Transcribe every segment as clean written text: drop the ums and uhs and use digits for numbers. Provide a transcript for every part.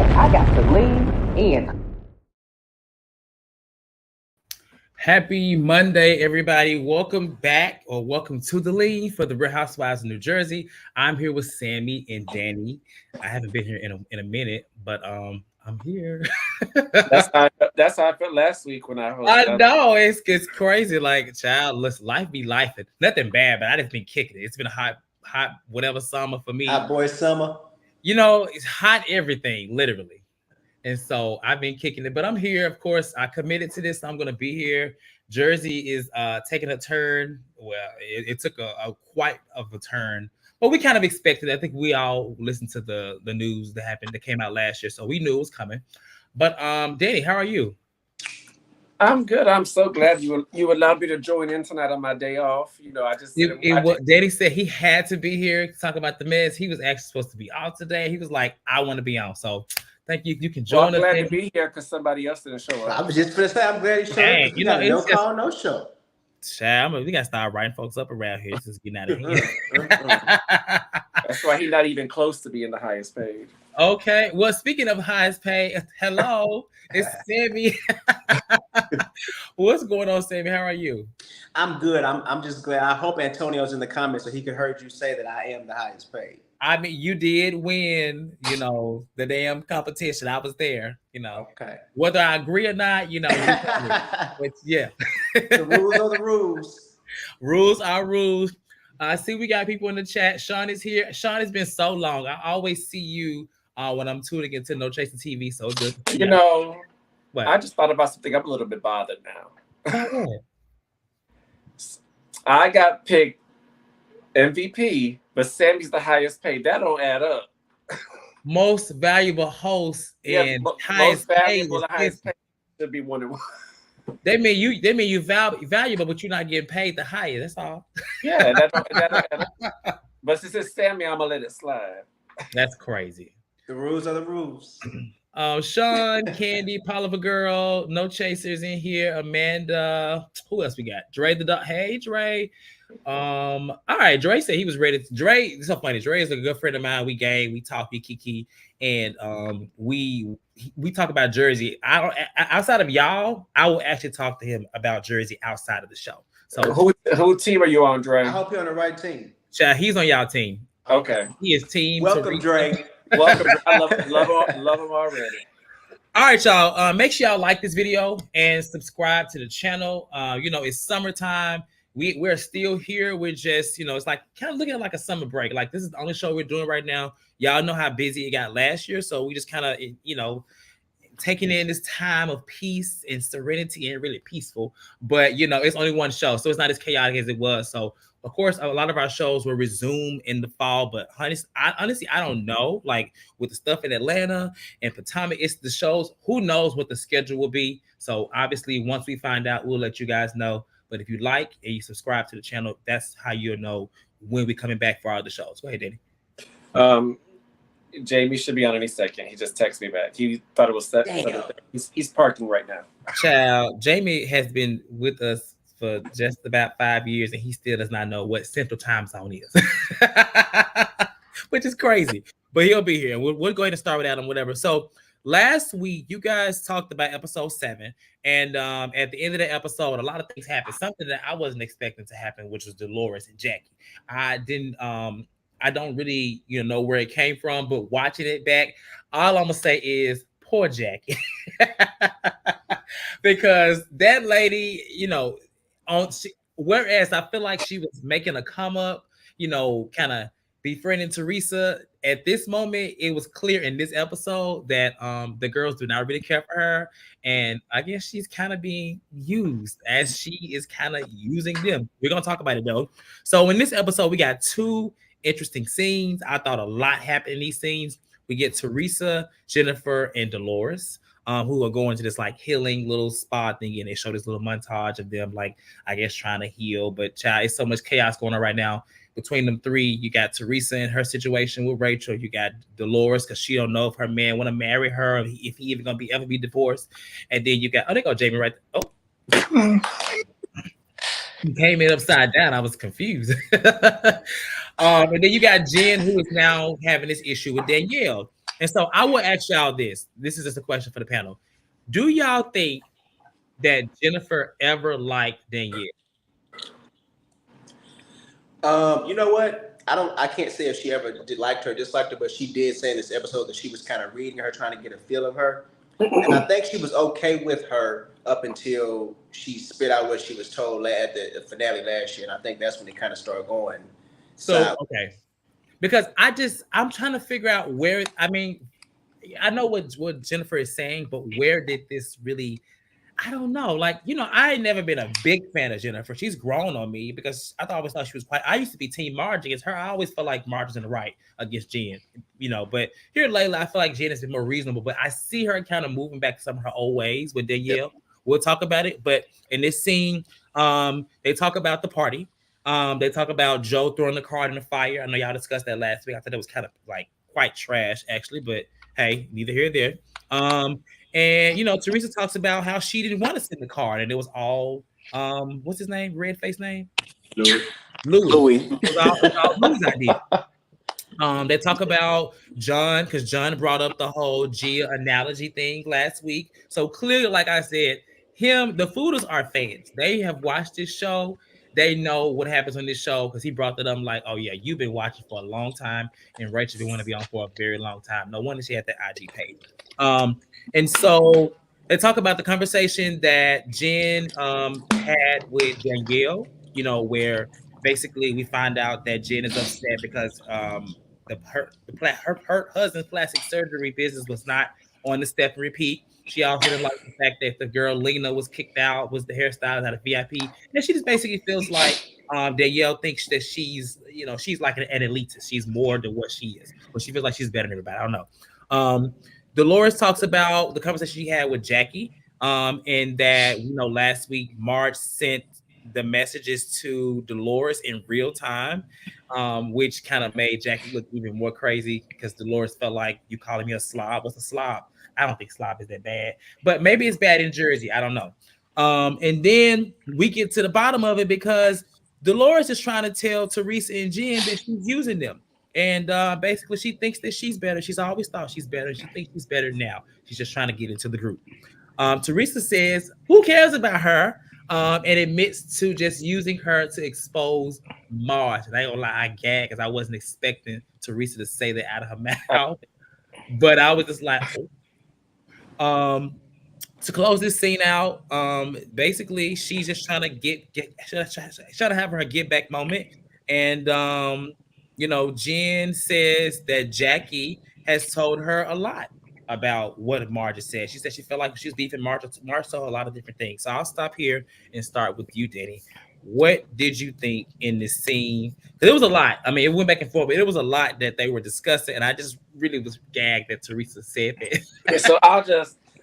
I got to lean in. Happy Monday, everybody. Welcome back or welcome to the lead for the Real Housewives of New Jersey. I'm here with Sammy and Danny. I haven't been here in a minute, but I'm here. That's how I felt last week when I hosted. I know it's crazy. Like, child, listen, life be life. Nothing bad, but I just been kicking it. It's been a hot whatever summer for me. Hot boy summer. You know, it's hot everything, literally. And so I've been kicking it, but I'm here. Of course, I committed to this. So I'm going to be here. Jersey is taking a turn. Well, it took a quite of a turn, but we kind of expected. I think we all listened to the news that came out last year, so we knew it was coming. But Danny, how are you? I'm good. I'm so glad you allowed me to join in tonight on my day off. You know, I just Danny said he had to be here to talk about the mess. He was actually supposed to be out today. He was like, I want to be on. So thank you. You can join us. I'm glad to be here because somebody else didn't show up. I was just going to say, I'm glad he showed up. You know, no call, no show. Child, we got to start writing folks up around here. This is getting out of here. That's why he's not even close to being the highest paid. Okay. Well, speaking of highest pay, hello, it's Sammy. What's going on, Sammy? How are you? I'm good. I'm just glad. I hope Antonio's in the comments so he could heard you say that I am the highest paid. I mean, you did win, the damn competition. I was there, Okay. Whether I agree or not, but yeah. The rules are the rules. Rules are rules. I see we got people in the chat. Sean is here. Sean, it's been so long. I always see you when I'm tuning into No Chasing TV. So good. What? I just thought about something. I'm a little bit bothered now. I got picked MVP, but Sammy's the highest paid. That don't add up. Most valuable host and highest paid. The highest paid should be one and one. They mean you valuable, but you're not getting paid the highest. That's all. Yeah, but since it's Sammy, I'm gonna let it slide. That's crazy. The rules are the rules. Sean, Candy, Poliva Girl, No Chasers in here. Amanda, who else we got? Dre the dog. Hey, Dre. All right. Dre said he was ready. Dre, it's so funny. Dre is a good friend of mine. We talk, we kiki, and we talk about Jersey. Outside of y'all, I will actually talk to him about Jersey outside of the show. So who team are you on, Dre? I hope you're on the right team. Chad, he's on y'all team. Okay. He is team. Welcome, Dre. Welcome. I love him already. All right, y'all. Make sure y'all like this video and subscribe to the channel. It's summertime. We're still here. We're just, it's like kind of looking at like a summer break. Like this is the only show we're doing right now. Y'all know how busy it got last year. So we just kind of, taking in this time of peace and serenity and really peaceful. But, it's only one show. So it's not as chaotic as it was. So, of course, a lot of our shows will resume in the fall. But honestly, I don't know. Like with the stuff in Atlanta and Potomac, it's the shows. Who knows what the schedule will be? So obviously, once we find out, we'll let you guys know. But if you like and you subscribe to the channel, that's how you'll know when we're coming back for all the shows. Go ahead, Danny. Jamie should be on any second. He just texted me back. He thought it was set. He's parking right now. Child, Jamie has been with us for just about 5 years, and he still does not know what Central Time Zone is, which is crazy. But he'll be here. We'll go ahead and start with that and whatever. So last week, you guys talked about episode 7, and at the end of the episode, a lot of things happened. Something that I wasn't expecting to happen, which was Dolores and Jackie. I don't really, know where it came from, but watching it back, all I'm gonna say is poor Jackie, because that lady, whereas I feel like she was making a come up, kind of befriending Teresa. At this moment, it was clear in this episode that the girls do not really care for her, and I guess she's kind of being used as she is kind of using them. We're gonna talk about it though. So in this episode, we got 2 interesting scenes. I thought a lot happened in these scenes. We get Teresa, Jennifer, and Dolores, who are going to this like healing little spa thing, and they show this little montage of them, like I guess trying to heal. But child, it's so much chaos going on right now between them 3. You got Teresa and her situation with Rachel. You got Dolores because she don't know if her man want to marry her, or if he even gonna ever be divorced. And then you got there go Jamie right there. Oh. He came in upside down. I was confused. And then you got Jen, who is now having this issue with Danielle. And so I will ask y'all this. This is just a question for the panel. Do y'all think that Jennifer ever liked Danielle? You know what? I can't say if she ever liked her, disliked her, but she did say in this episode that she was kind of reading her, trying to get a feel of her. And I think she was okay with her up until she spit out what she was told at the finale last year. And I think that's when it kind of started going. So, okay. Because I'm trying to figure out where, I mean, I know what Jennifer is saying, but where did this really, I don't know. Like, you know, I ain't never been a big fan of Jennifer. She's grown on me because always thought she was quite, I used to be team Marge against her. I always felt like Marge was in the right against Jen, you know, but here lately, I feel like Jen has been more reasonable, but I see her kind of moving back to some of her old ways with Danielle. Yep. We'll talk about it. But in this scene, they talk about the party. They talk about Joe throwing the card in the fire. I know y'all discussed that last week. I thought it was kind of like quite trash, actually, but hey, neither here nor there. And you know, Teresa talks about how she didn't want to send the card, and it was all what's his name? Red face name? Louis. It was all Louis' idea. They talk about John because John brought up the whole Gia analogy thing last week. So clearly, like I said, the Fooders are fans. They have watched this show. They know what happens on this show because he brought that up like, oh yeah, you've been watching for a long time, and Rachel been want to be on for a very long time. No wonder she had that IG page. And so they talk about the conversation that Jen had with Danielle, you know, where basically we find out that Jen is upset because her husband's plastic surgery business was not on the step and repeat. She also didn't like the fact that the girl Lena was kicked out, was the hairstylist at a VIP. And she just basically feels like Danielle thinks that she's like an elitist. She's more than what she is. But she feels like she's better than everybody. I don't know. Dolores talks about the conversation she had with Jackie. And that, you know, last week, Marge sent the messages to Dolores in real time, which kind of made Jackie look even more crazy because Dolores felt like, you calling me a slob? What's a slob? I don't think slob is that bad, but maybe it's bad in Jersey. I don't know. And then we get to the bottom of it because Dolores is trying to tell Teresa and Jen that she's using them. And basically she thinks that she's better. She's always thought she's better. She thinks she's better now. She's just trying to get into the group. Teresa says, who cares about her? And admits to just using her to expose Marge. And I ain't gonna lie, I gagged because I wasn't expecting Teresa to say that out of her mouth. But I was just like, oh. To close this scene out, basically she's just trying to trying to have her get back moment. And you know, Jen says that Jackie has told her a lot about what Marge said. She said she felt like she was beefing Marge told a lot of different things. So I'll stop here and start with you, Danny. What did you think in this scene? Because it was a lot. I mean, it went back and forth, but it was a lot that they were discussing, and I just really was gagged that Teresa said that. Yeah, so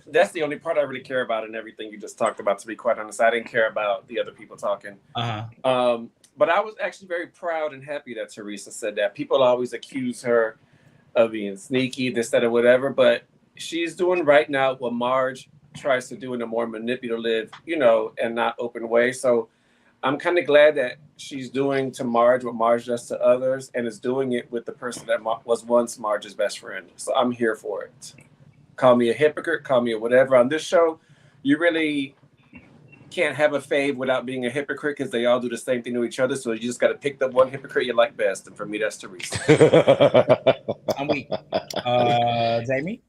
that's the only part I really care about in everything you just talked about, to be quite honest. I didn't care about the other people talking. But I was actually very proud and happy that Teresa said that. People always accuse her of being sneaky, this, that, or whatever, but she's doing right now what Marge tries to do in a more manipulative, you know, and not open way. So I'm kind of glad that she's doing to Marge what Marge does to others, and is doing it with the person that was once Marge's best friend. So I'm here for it. Call me a hypocrite, call me a whatever. On this show, you really can't have a fave without being a hypocrite because they all do the same thing to each other. So you just got to pick the one hypocrite you like best. And for me, that's Teresa. I'm weak. Jamie?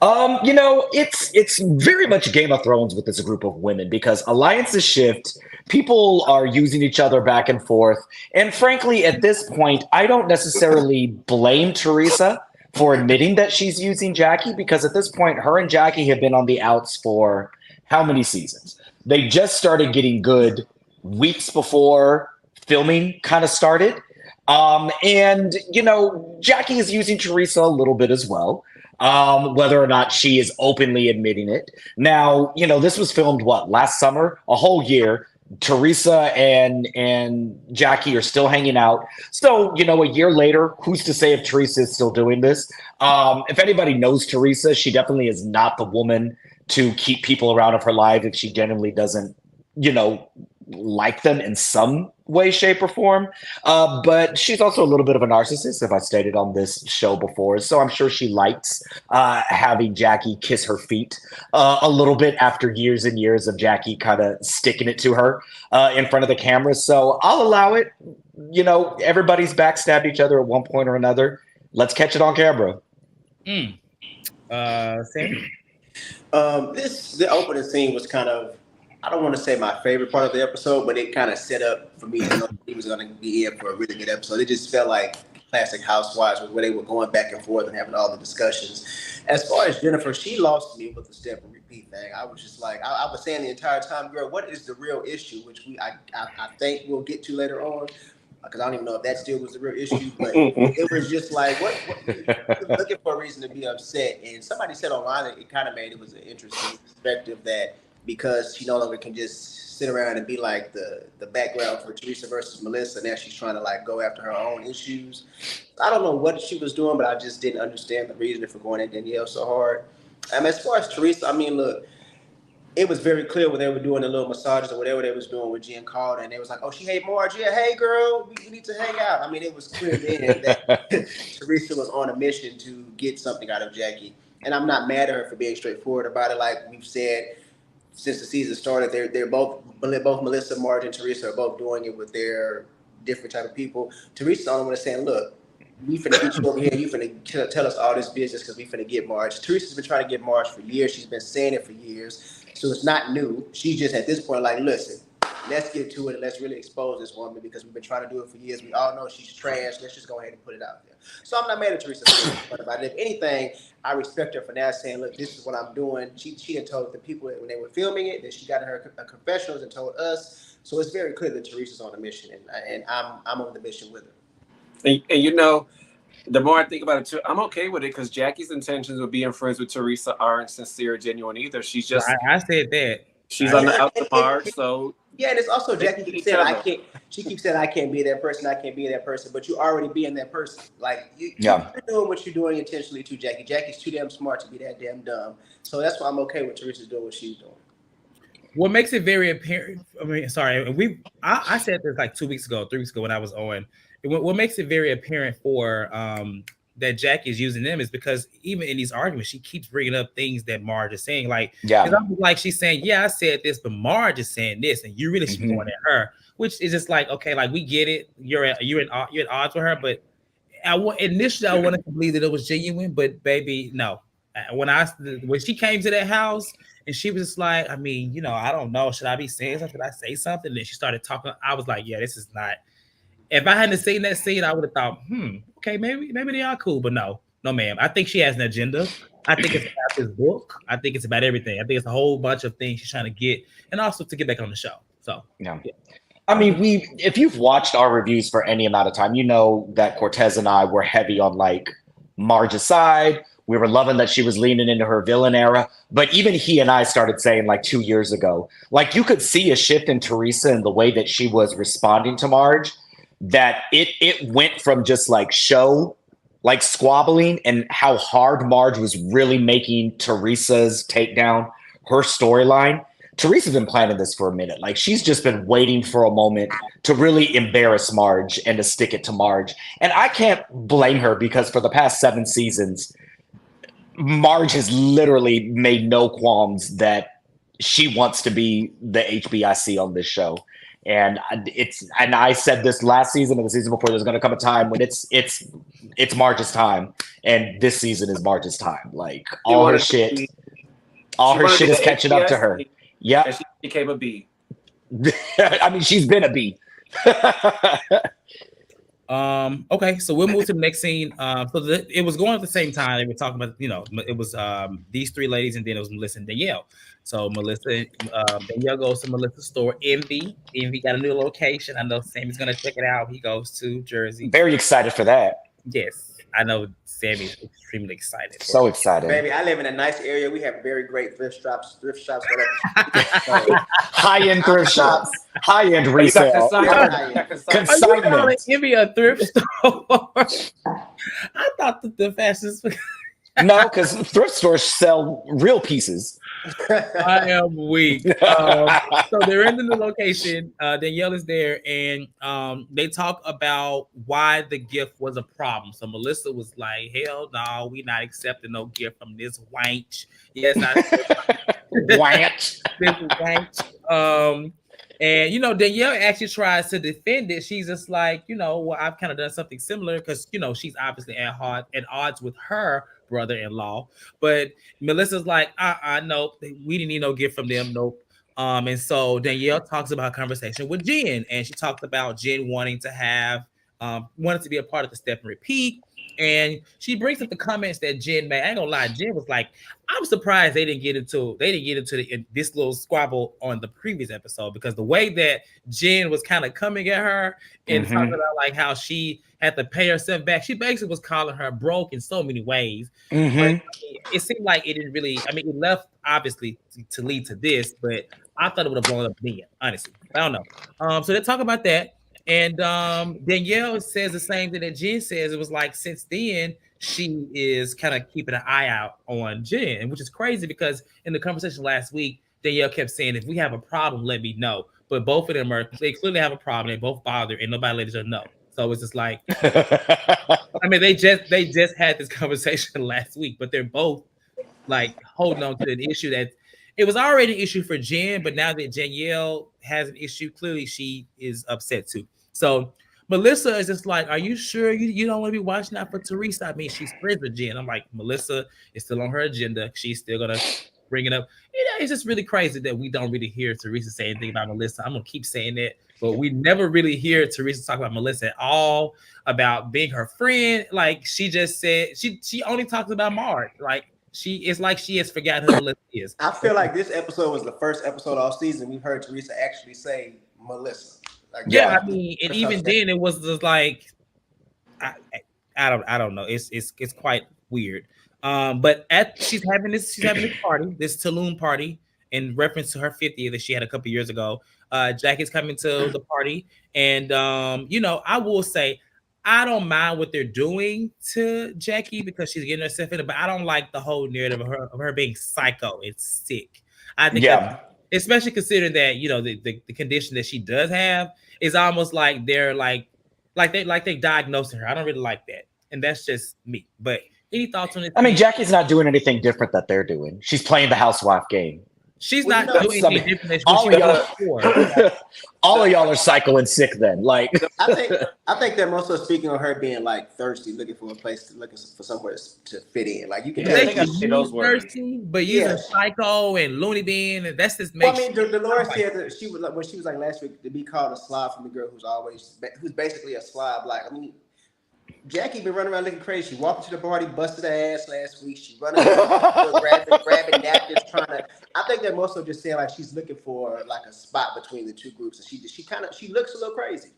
You know, it's very much Game of Thrones with this group of women because alliances shift, people are using each other back and forth. And frankly, at this point, I don't necessarily blame Teresa for admitting that she's using Jackie, because at this point, her and Jackie have been on the outs for how many seasons? They just started getting good weeks before filming kind of started. And, you know, Jackie is using Teresa a little bit as well, whether or not she is openly admitting it. Now, you know, this was filmed, last summer? A whole year. Teresa and Jackie are still hanging out. So, you know, a year later, who's to say if Teresa is still doing this? If anybody knows Teresa, she definitely is not the woman to keep people around of her life if she genuinely doesn't, you know, like them in some way, shape, or form. But she's also a little bit of a narcissist, if I stated on this show before. So I'm sure she likes having Jackie kiss her feet a little bit after years and years of Jackie kind of sticking it to her in front of the camera. So I'll allow it. You know, everybody's backstabbed each other at one point or another. Let's catch it on camera. Sam? The opening scene was kind of, I don't want to say my favorite part of the episode, but it kind of set up for me to know he was going to be in for a really good episode. It just felt like classic Housewives where they were going back and forth and having all the discussions. As far as Jennifer, she lost me with the step and repeat thing. I was just like, I was saying the entire time, girl, what is the real issue? Which I think we'll get to later on. Because I don't even know if that still was the real issue, but it was just like, what looking for a reason to be upset. And somebody said online that it kind of made it was an interesting perspective that because she no longer can just sit around and be like the background for Teresa versus Melissa, now she's trying to like go after her own issues. I don't know what she was doing, but I just didn't understand the reason for going at Danielle so hard. As far as Teresa, I mean, look, it was very clear when they were doing the little massages or whatever they was doing with Jen called, and they was like, "Oh, she hate Marge. Yeah, hey girl, we need to hang out." I mean, it was clear then that Teresa was on a mission to get something out of Jackie, and I'm not mad at her for being straightforward about it. Like we've said since the season started, they're both Melissa, Marge, and Teresa are both doing it with their different type of people. Teresa's the only one that's saying, "Look, we finna get you over here. You finna tell us all this business because we finna get Marge." Teresa's been trying to get Marge for years. She's been saying it for years. So it's not new. She's just at this point like, listen, let's get to it and let's really expose this woman because we've been trying to do it for years. We all know she's trash. Let's just go ahead and put it out there. So I'm not mad at Teresa about it. If anything, I respect her for now saying, look, this is what I'm doing. She done told the people when they were filming it that she got in her confessionals and told us. So it's very clear that Teresa's on a mission, and I'm on the mission with her. And you know, the more I think about it too, I'm okay with it because Jackie's intentions of being friends with Teresa aren't sincere or genuine either. She's just I said that. She's on the out the Marge, so yeah, and it's also Jackie keeps saying I can't. She keeps saying I can't be that person. I can't be that person. But you already being that person. Like you're doing what you're doing intentionally too, Jackie. Jackie's too damn smart to be that damn dumb. So that's why I'm okay with Teresa's doing what she's doing. What makes it very apparent? I mean, sorry, I said this like 3 weeks ago when I was on. What makes it very apparent for that Jackie is using them is because even in these arguments, she keeps bringing up things that Marge is saying. Like, like she's saying, yeah, I said this, but Marge is saying this, and you really should be going at her, which is just like, okay, like we get it. You're at odds with her, but initially I wanted to believe that it was genuine, but baby, no. When she came to that house and she was just like, I mean, you know, I don't know, should I be saying something? Should I say something? And then she started talking. I was like, yeah, this is not. If I hadn't seen that scene, I would have thought, okay, maybe they are cool, but no, ma'am. I think she has an agenda. I think it's about this book. I think it's about everything. I think it's a whole bunch of things she's trying to get, and also to get back on the show. So yeah. I mean, if you've watched our reviews for any amount of time, you know that Cortez and I were heavy on like Marge's side. We were loving that she was leaning into her villain era. But even he and I started saying like 2 years ago, like you could see a shift in Teresa and the way that she was responding to Marge. That it went from just like show, like squabbling, and how hard Marge was really making Teresa's takedown her storyline. Teresa's been planning this for a minute. Like she's just been waiting for a moment to really embarrass Marge and to stick it to Marge. And I can't blame her because for the past 7 seasons, Marge has literally made no qualms that she wants to be the HBIC on this show. And I said this last season and the season before, there's going to come a time when it's Marge's time, and this season is Marge's time. Like all her shit is catching up to her. Yeah, and she became a B. I mean, she's been a B. Okay, so we'll move to the next scene. It was going at the same time. They were talking about, you know, it was these 3 ladies, and then it was Melissa and Danielle. So Danielle goes to Melissa's store. Envy got a new location. I know Sammy's gonna check it out. He goes to Jersey. Very excited for that. Yes, I know Sammy's extremely excited. So excited. Baby, I live in a nice area. We have very great thrift shops, whatever. High-end thrift shops, high-end resale. Consignment. Give me a thrift store. I thought that the fastest. No, because thrift stores sell real pieces. I am weak. So they're in the new location. Danielle is there, and they talk about why the gift was a problem. So Melissa was like, "Hell no, we not accepting no gift from this wench." Yes, Wench. this wench. And Danielle actually tries to defend it. She's just like, well, I've kind of done something similar because she's obviously at odds with her brother-in-law. But Melissa's like, nope, we didn't need no gift from them, nope. And so Danielle talks about a conversation with Jen, and she talked about Jen wanted to be a part of the step and repeat. And she brings up the comments that Jen made. I ain't gonna lie, Jen was like, I'm surprised they didn't get into this little squabble on the previous episode, because the way that Jen was kind of coming at her and talking about like how she had to pay herself back. She basically was calling her broke in so many ways. But it seemed like it didn't really, it left obviously to lead to this, but I thought it would have blown up then, honestly. I don't know. So they talk about that. And Danielle says the same thing that Jen says. It was like, since then, she is kind of keeping an eye out on Jen, which is crazy because in the conversation last week, Danielle kept saying, if we have a problem, let me know. But both of them they clearly have a problem. They both bother, and nobody let each other know. So it's just like, they just had this conversation last week, but they're both like holding on to an issue that it was already an issue for Jen, but now that Danielle has an issue, clearly she is upset too. So Melissa is just like, are you sure you don't want to be watching out for Teresa? She's friends with Jen. I'm like, Melissa is still on her agenda. She's still going to bring it up. It's just really crazy that we don't really hear Teresa say anything about Melissa. I'm going to keep saying that, but we never really hear Teresa talk about Melissa at all, about being her friend. Like, she just said, she only talks about Marge. Like, she has forgotten who Melissa is. I feel like this episode was the first episode all season we've heard Teresa actually say Melissa. Like, and even then it was just like, I don't know. It's quite weird. But she's having this party, this Tulum party, in reference to her 50th that she had a couple years ago. Jackie's coming to the party, and I will say, I don't mind what they're doing to Jackie because she's getting herself in it, but I don't like the whole narrative of her being psycho. It's sick. I think especially considering that the condition that she does have is almost like they're they diagnosing her. I don't really like that, and that's just me. But any thoughts on it? Jackie's not doing anything different that they're doing. She's playing the housewife game. She's not doing anything different. All of y'all are psycho and sick. Then, like, I think they're mostly speaking on her being like thirsty, looking for a place, looking for somewhere to fit in. Like, you can say those words, thirsty, but using psycho and loony bin, and that's just. Dolores said that she was like, when she was like last week, to be called a slob from the girl who's basically a slob. Like, Jackie been running around looking crazy. She walked to the party, busted her ass last week. She running around grabbing napkins, trying to. I think they're mostly just saying like she's looking for like a spot between the two groups, and she looks a little crazy.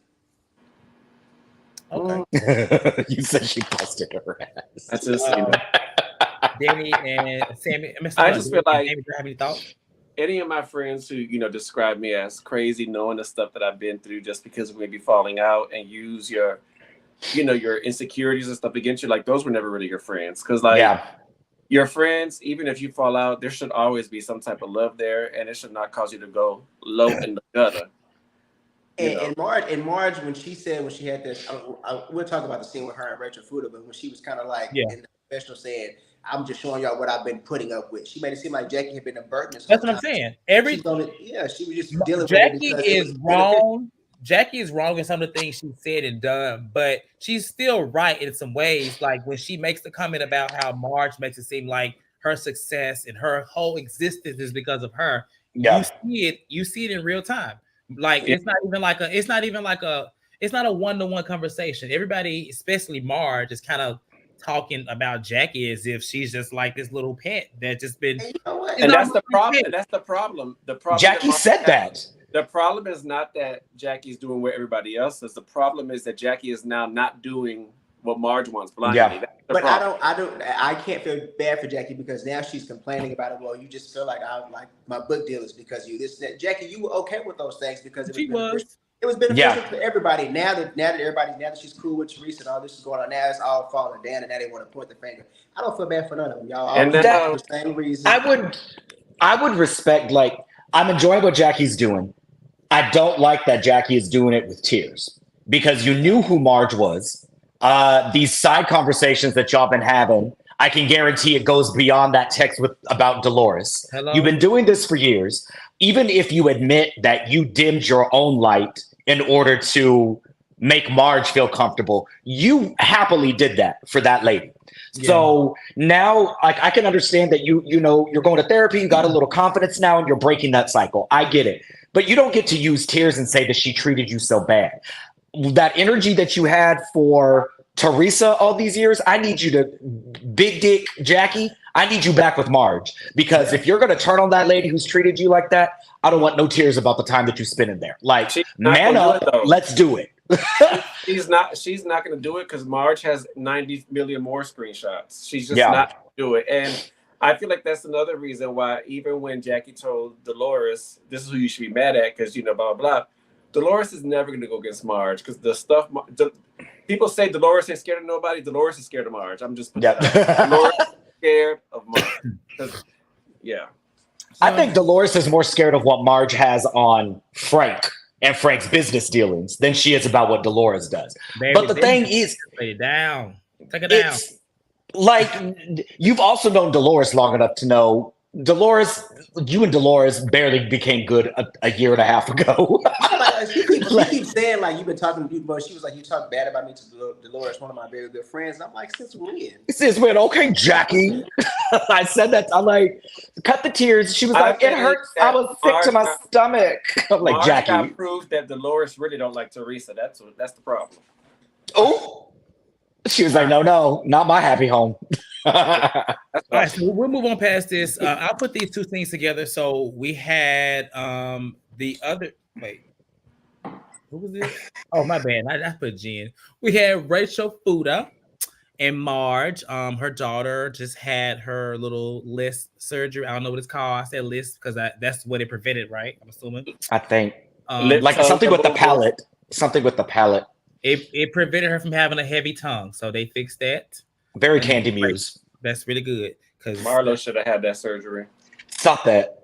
Okay. You said she busted her ass. That's just Danny and Sammy. I just feel like. Sammy, do you have any thoughts? Any of my friends who describe me as crazy, knowing the stuff that I've been through just because of maybe falling out, and use your insecurities and stuff against you, like, those were never really your friends. Because your friends, even if you fall out, there should always be some type of love there, and it should not cause you to go low in the gutter. And Marge, when she had this, we'll talk about the scene with her and Rachel Fuda, but when she was kind of like in the professional saying, I'm just showing y'all what I've been putting up with. She made it seem like Jackie had been a burden. That's what I'm saying. She was just dealing Jackie with it. Jackie is wrong. Jackie is wrong in some of the things she said and done, but she's still right in some ways. Like when she makes the comment about how Marge makes it seem like her success and her whole existence is because of her. Yeah. You see it in real time. Like it's not a one-to-one conversation. Everybody, especially Marge, is kind of talking about Jackie as if she's just like this little pet that just been. And that's the problem. That's the problem. Jackie said that. The problem is not that Jackie's doing what everybody else is. The problem is that Jackie is now not doing what Marge wants blindly. Yeah. But I can't feel bad for Jackie because now she's complaining about it. Well, you just feel like my book deal is because you this and that. Jackie, you were okay with those things because it was beneficial to everybody. Now that she's cool with Teresa and all this is going on, now it's all falling down and now they want to point the finger. I don't feel bad for none of them, y'all. And for the same reason. I would respect, like, I'm enjoying what Jackie's doing. I don't like that Jackie is doing it with tears because you knew who Marge was. These side conversations that y'all been having, I can guarantee it goes beyond that text about Dolores. Hello? You've been doing this for years. Even if you admit that you dimmed your own light in order to make Marge feel comfortable, you happily did that for that lady. Yeah. So now, like, I can understand that you're going to therapy, you got a little confidence now, and you're breaking that cycle. I get it. But you don't get to use tears and say that she treated you so bad. That energy that you had for Teresa all these years, I need you to, big dick Jackie, I need you back with Marge. Because if you're going to turn on that lady who's treated you like that, I don't want no tears about the time that you spent in there. Like, man up, let's do it. She's not going to do it because Marge has 90 million more screenshots. She's just not going to do it. And I feel like that's another reason why even when Jackie told Dolores, this is who you should be mad at because, blah, blah, blah, Dolores is never going to go against Marge because the stuff, people say Dolores ain't scared of nobody. Dolores is scared of Marge. I'm just Dolores is scared of Marge. Yeah. I think Dolores is more scared of what Marge has on Frank and Frank's business dealings than she is about what Dolores does. Baby, but the thing is, lay it down. Take it down. Like, you've also known Dolores long enough to know Dolores, you and Dolores barely became good a year and a half ago. She keeps saying, like, you've been talking to people, but she was like, you talk bad about me to Dolores, one of my very good friends. And I'm like, since when? Since when? Okay, Jackie. I said that. I'm like, cut the tears. She was like, it hurts. I was sick to my stomach. I'm like, Jackie. Got proof that Dolores really don't like Teresa. That's the problem. Oh. She was like, no, not my happy home. All right, so we'll move on past this. I'll put these two things together. So we had the other, wait, who was this? Oh, my bad. I put Jen. We had Rachel Fuda and Marge. Her daughter just had her little list surgery. I don't know what it's called. I said list because that's what it prevented, right? I'm assuming. I think. Like something with the palate. Something with the palate. It prevented her from having a heavy tongue, so they fixed that. Very Candy Muse. That's really good because Marlo should have had that surgery. Stop that.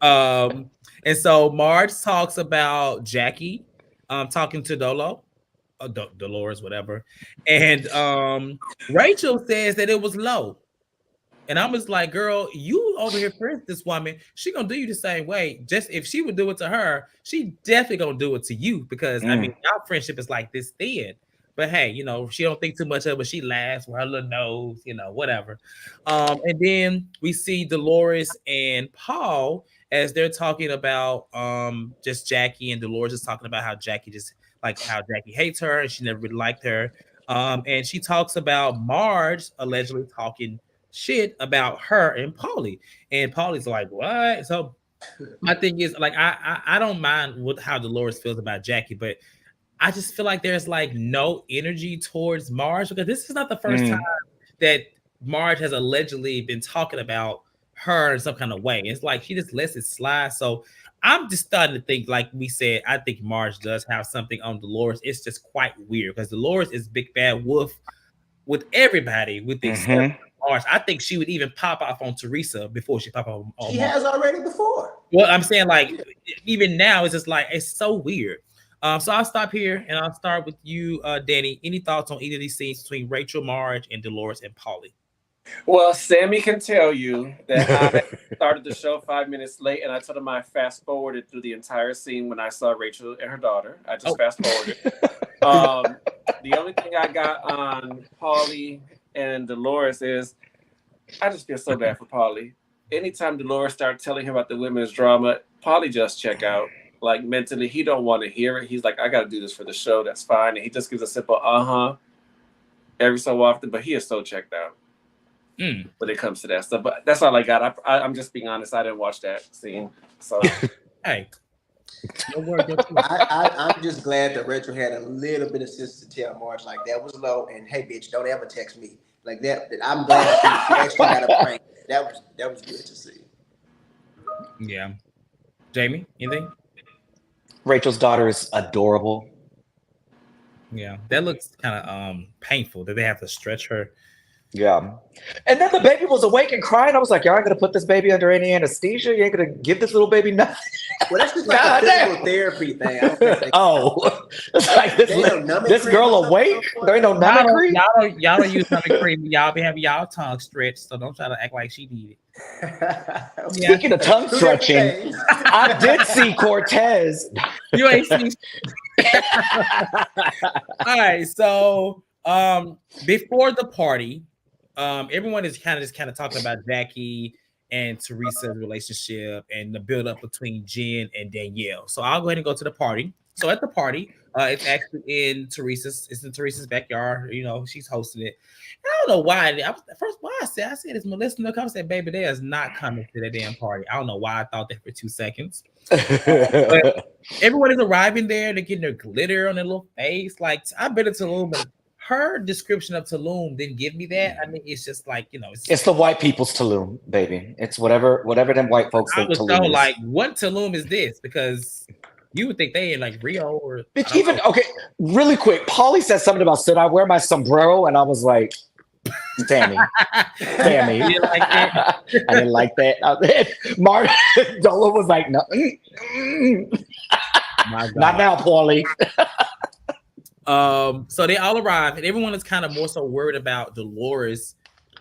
And so Marge talks about Jackie, talking to Dolores, whatever, and Rachel says that it was low. And I'm just like, girl, you over here for this woman, she gonna do you the same way. Just if she would do it to her, she definitely gonna do it to you because I mean, our friendship is like this thin. But hey, she don't think too much of it. She laughs with her little nose, whatever. And then we see Dolores and Paul as they're talking about just Jackie, and Dolores is talking about how Jackie hates her and she never really liked her. And she talks about Marge allegedly talking shit about her and Paulie, and Paulie's like, what? So my thing is, like, I don't mind how Dolores feels about Jackie, but I just feel like there's like no energy towards Marge because this is not the first time that Marge has allegedly been talking about her in some kind of way. It's like she just lets it slide. So I'm just starting to think, like we said, I think Marge does have something on Dolores. It's just quite weird because Dolores is big bad wolf with everybody, with the exception of Marge. I think she would even pop off on Teresa before she pop off on She Marge. has already before. Well, I'm saying, like, even now, it's just like, it's so weird. So I'll stop here and I'll start with you, Danny. Any thoughts on either of these scenes between Rachel, Marge, and Dolores and Paulie? Well, Sammy can tell you that I started the show 5 minutes late, and I told him I fast forwarded through the entire scene when I saw Rachel and her daughter. I just fast forwarded. The only thing I got on Paulie and Dolores is I just feel so bad for Paulie. Anytime Dolores starts telling him about the women's drama, Paulie just check out. Like, mentally, he don't want to hear it. He's like, I got to do this for the show. That's fine. And he just gives a simple every so often. But he is so checked out when it comes to that stuff. But that's all I got. I'm just being honest. I didn't watch that scene. So, hey. I'm just glad that Rachel had a little bit of sense to tell Marge, like, that was low. And, hey, bitch, don't ever text me. Like that. I'm glad she actually got a prank. That was good to see. Yeah. Jamie, anything? Rachel's daughter is adorable. Yeah, that looks kind of painful that they have to stretch her Yeah. And then the baby was awake and crying. I was like, y'all ain't gonna put this baby under any anesthesia? You ain't gonna give this little baby nothing? Well, that's just like a physical therapy thing. I don't think It's like this girl awake? There ain't no numbing cream? Y'all don't use numbing cream. Y'all be having y'all tongue stretched, so don't try to act like she did it. Speaking of tongue stretching, I did see Cortez. You ain't seen. All right, so before the party, everyone is kind of talking about Jackie and Teresa's relationship and the build up between Jen and Danielle. So I'll go ahead and go to the party. So at the party, it's actually in Teresa's backyard. You know, she's hosting it. And I don't know why. I said this. Melissa no come said, "Baby, they is not coming to that damn party." I don't know why I thought that for 2 seconds. But everyone is arriving there. They're getting their glitter on their little face. Like, I've been to Tulum, but her description of Tulum didn't give me that. I mean, it's just like, you know, it's the white people's Tulum, baby. It's whatever them white folks think Tulum is. Like, what Tulum is this? Because you would think they in like Rio or even okay. Really quick, Polly said something about should I wear my sombrero, and I was like, Tammy. You didn't like that? I didn't like that. Martin Dola was like, no, not now, Paulie. So they all arrive, and everyone is kind of more so worried about Dolores,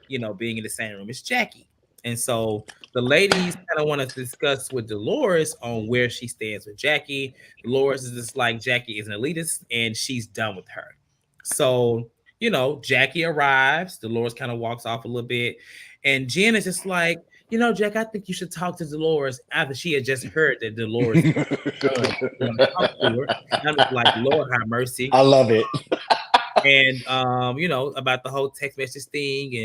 you know, being in the same room as Jackie. And so the ladies kind of want to discuss with Dolores on where she stands with Jackie. Dolores is just like, Jackie is an elitist, and she's done with her. So, you know, Jackie arrives. Dolores kind of walks off a little bit, and Jen is just like, you know, Jack, I think you should talk to Dolores after she had just heard that Dolores talk to her. And I'm just like, Lord have mercy. I love it. And you know, about the whole text message thing.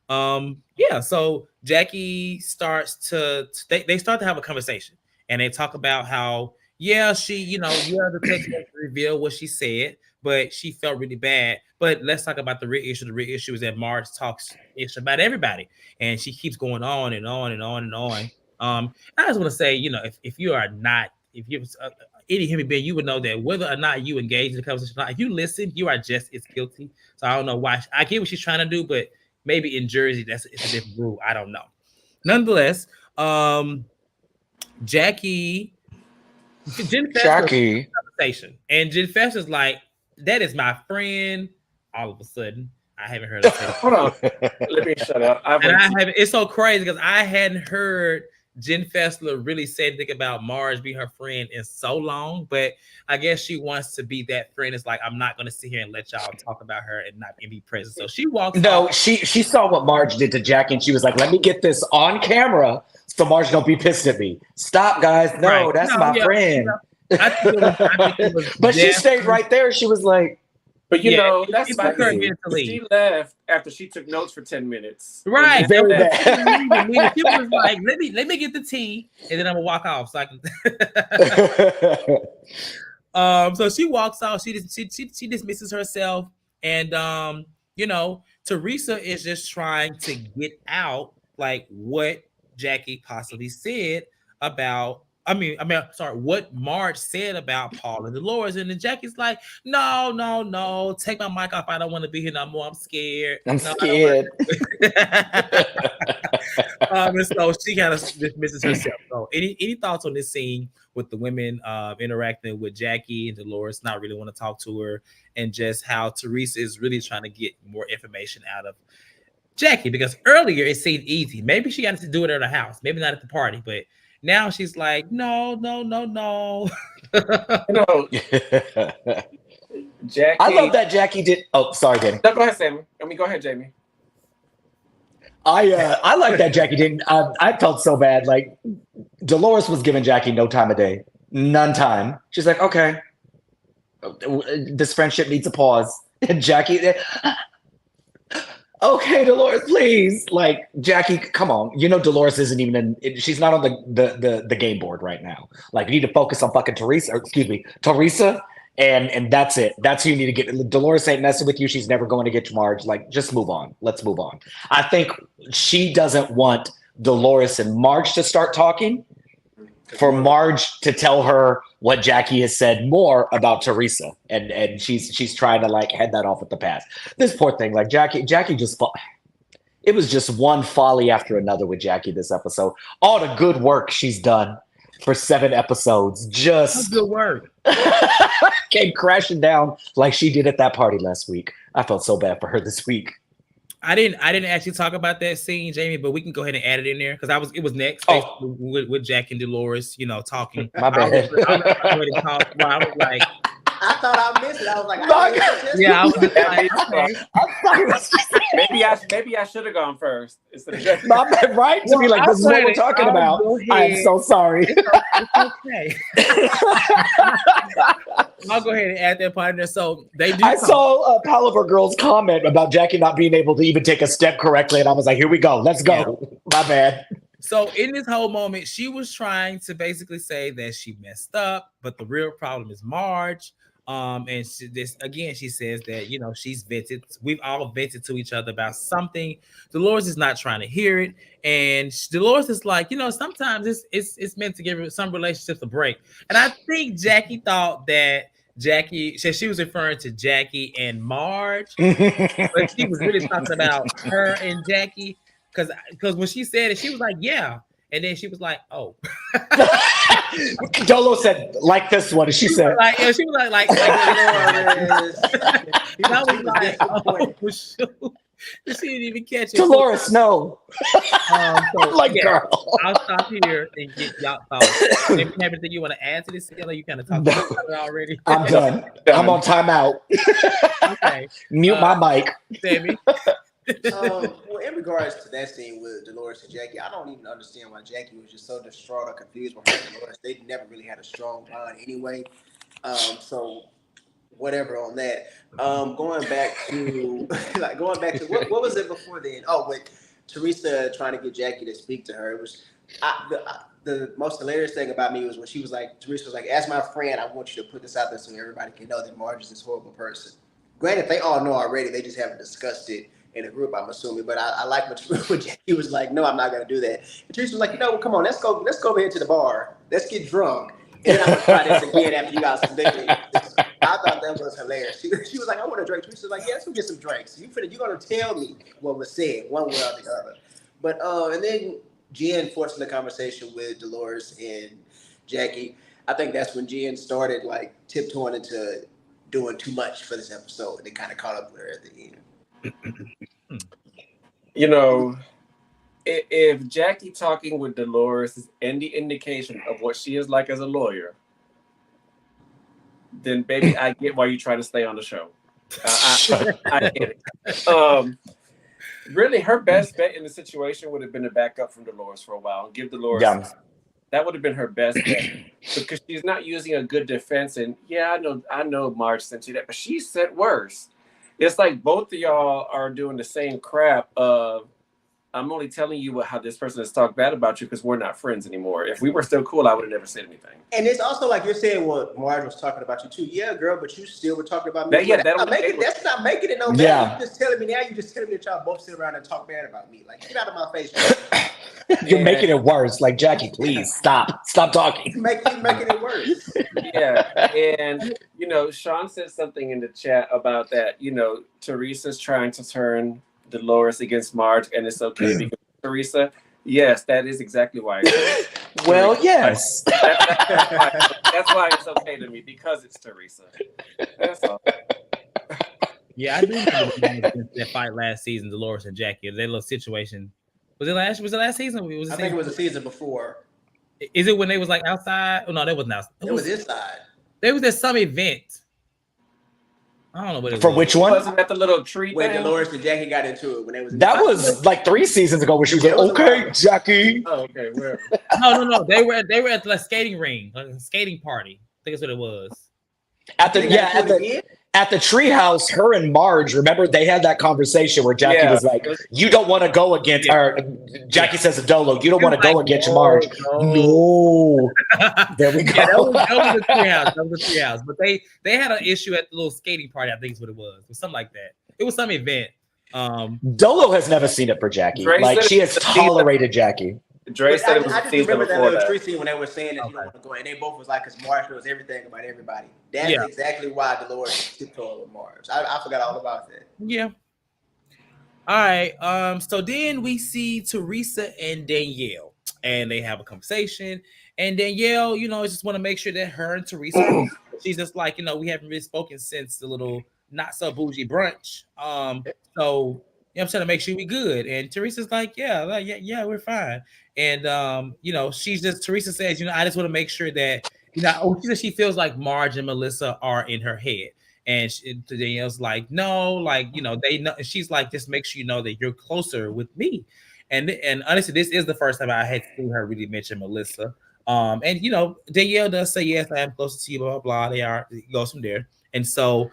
And yeah, so Jackie starts to they start to have a conversation, and they talk about how, yeah, she, you know, the text message revealed what she said, but she felt really bad. But let's talk about the real issue. The real issue is that Marge talks ish about everybody, and she keeps going on and on and on and on. I just want to say, you know, if you're any human being, you would know that whether or not you engage in the conversation, if you listen, you are just as guilty. So I don't know why. I get what she's trying to do, but maybe in Jersey, it's a different rule. I don't know. Nonetheless, Jackie, conversation, and Jen Fester's like, that is my friend. All of a sudden, I haven't heard of it. Hold on. Let me shut up. It's so crazy because I hadn't heard Jen Fessler really say anything about Marge being her friend in so long, but I guess she wants to be that friend. It's like, I'm not going to sit here and let y'all talk about her and not be present. So she walks off. She saw what Marge did to Jackie, and she was like, let me get this on camera so Marge don't be pissed at me. Stop, guys. No, that's my friend. I think it was but she stayed right there. She was like, but you know, that's my thing. She left after she took notes for 10 minutes. Right. Very bad. She was like, let me get the tea, and then I'm gonna walk off. So I can so she walks off, she dismisses herself, and you know, Teresa is just trying to get out like what Jackie possibly said about what Marge said about Paul and Dolores, and then Jackie's like, no, take my mic off. I don't want to be here no more. I'm scared. I'm scared. And so she kind of dismisses herself. So, any thoughts on this scene with the women interacting with Jackie and Dolores, not really want to talk to her, and just how Teresa is really trying to get more information out of Jackie? Because earlier it seemed easy. Maybe she got to do it at her house, maybe not at the party, but now she's like, no. No. Jackie. I love that Jackie did. Oh, sorry, Danny. No, go ahead, Sammy. Go ahead, Jamie. I like that Jackie didn't. I felt so bad. Like, Dolores was giving Jackie no time of day, none time. She's like, okay, this friendship needs a pause. And Jackie, okay, Dolores, please. Like, Jackie, come on. You know, Dolores isn't even she's not on the game board right now. Like, you need to focus on fucking Teresa, and that's it. That's who you need to get. Dolores ain't messing with you. She's never going to get to Marge. Like, just move on. Let's move on. I think she doesn't want Dolores and Marge to start talking, for Marge to tell her what Jackie has said more about Teresa, and she's trying to like head that off at the pass. This poor thing, like Jackie just It was just one folly after another with Jackie this episode. All the good work she's done for 7 episodes just good work. came crashing down like she did at that party last week. I felt so bad for her this week. I didn't actually talk about that scene, Jamie, but we can go ahead and add it in there because it was next with Jack and Dolores, talking. My bad. I was like, I thought I missed it. I was like, I was like, maybe I should have gone first. My bad, right? To be like, this is what we're talking about. I'm so sorry. It's okay. I'll go ahead and add that part in there. So they do. I saw Palaver Girl's comment about Jackie not being able to even take a step correctly, and I was like, here we go. Let's go. Yeah. My bad. So in this whole moment, she was trying to basically say that she messed up, but the real problem is Marge. And she says that she's vented. We've all vented to each other about something. Dolores is not trying to hear it, and Dolores is like, sometimes it's meant to give some relationships a break. And I think Jackie thought that Jackie, she was referring to Jackie and Marge, but she was really talking about her and Jackie because when she said it, she was like, yeah. And then she was like, "Oh." Dolo said, "Like this one," and she said, "She was like." I was like, "Oh shoot!" She didn't even catch it. Dolores, no. Girl. I'll stop here and get y'all thoughts. If you have anything you want to add to this, you kind of talked about it already. I'm done. I'm on timeout. Okay. Mute my mic, Sammy. Well, in regards to that scene with Dolores and Jackie, I don't even understand why Jackie was just so distraught or confused with her and Dolores. They never really had a strong bond anyway. So whatever on that. Going back to what was it before then? Oh, with Teresa trying to get Jackie to speak to her. It was the most hilarious thing about me was when Teresa was like, as my friend, I want you to put this out there so everybody can know that Marge is this horrible person. Granted, they all know already, they just haven't discussed it in a group, I'm assuming, but I like when Jackie was like, no, I'm not going to do that. And Teresa was like, come on, let's go over here to the bar. Let's get drunk. And then I'm going to try this again after you got some liquor. I thought that was hilarious. She was like, I want a drink. Teresa was like, yeah, let's go get some drinks. You're going to tell me what was said, one way or the other. But, and then Jen forcing the conversation with Dolores and Jackie. I think that's when Jen started like tiptoeing into doing too much for this episode. And they kind of caught up with her at the end. If Jackie talking with Dolores is any indication of what she is like as a lawyer, then baby, I get why you try to stay on the show. I get it. Really, her best bet in the situation would have been to back up from Dolores for a while and give Dolores. Yeah. That would have been her best bet because she's not using a good defense. And yeah, I know Marge sent you that, but she said worse. It's like both of y'all are doing the same crap of, I'm only telling you how this person has talked bad about you because we're not friends anymore. If we were still cool, I would have never said anything. And it's also like you're saying what Marge was talking about you too. Yeah, girl, but you still were talking about me. That's not making it no better. Yeah. You're just telling me that y'all both sit around and talk bad about me. Like, get out of my face. You're making it worse. Like, Jackie, please stop talking. You're making it worse. Yeah, and Sean said something in the chat about that. Teresa's trying to turn Dolores against Marge, and it's okay because Teresa. Yes, that is exactly why. Well, yes. That's why it's okay to me because it's Teresa. That's all. Yeah, I do remember that fight last season, Dolores and Jackie. That little situation. Was it last season? I think it was the season before. Is it when they was like outside? Oh no, that wasn't outside. It was inside. There was at some event. I don't know what it was. For which one? Wasn't that the little tree when Dolores and Jackie got into it when they was? That was like 3 seasons ago. Where she was like, "Okay, Jackie." Oh, okay. Where? No. They were at the skating ring, like a skating party. I think that's what it was. At the treehouse, her and Marge, remember they had that conversation where Jackie was like, "You don't want to go against," or Jackie says to Dolo, "You don't want to go against Marge." No. There we go. Yeah, that was the treehouse. That was the treehouse. But they had an issue at the little skating party. I think is what it was. It was something like that. It was some event. Dolo has never seen it for Jackie. Like she has tolerated Jackie. Dre said it was I just remember that little tree scene when they were saying that you don't want to go, and they both was like, because Marge knows everything about everybody. That's exactly why Dolores tiptoed with Marge. I forgot all about that. Yeah. All right. So then we see Teresa and Danielle, and they have a conversation. And Danielle, just want to make sure that her and Teresa, she's just like, we haven't really spoken since the little not so bougie brunch. So I'm trying to make sure we good. And Teresa's like, yeah, we're fine. And Teresa says, I just want to make sure that, she feels like Marge and Melissa are in her head. And Danielle's like, no, like, they know. And she's like, just make sure you know that you're closer with me. And honestly, this is the first time I had seen her really mention Melissa. And Danielle does say, yes, I am closer to you, blah, blah, blah. It goes from there. And so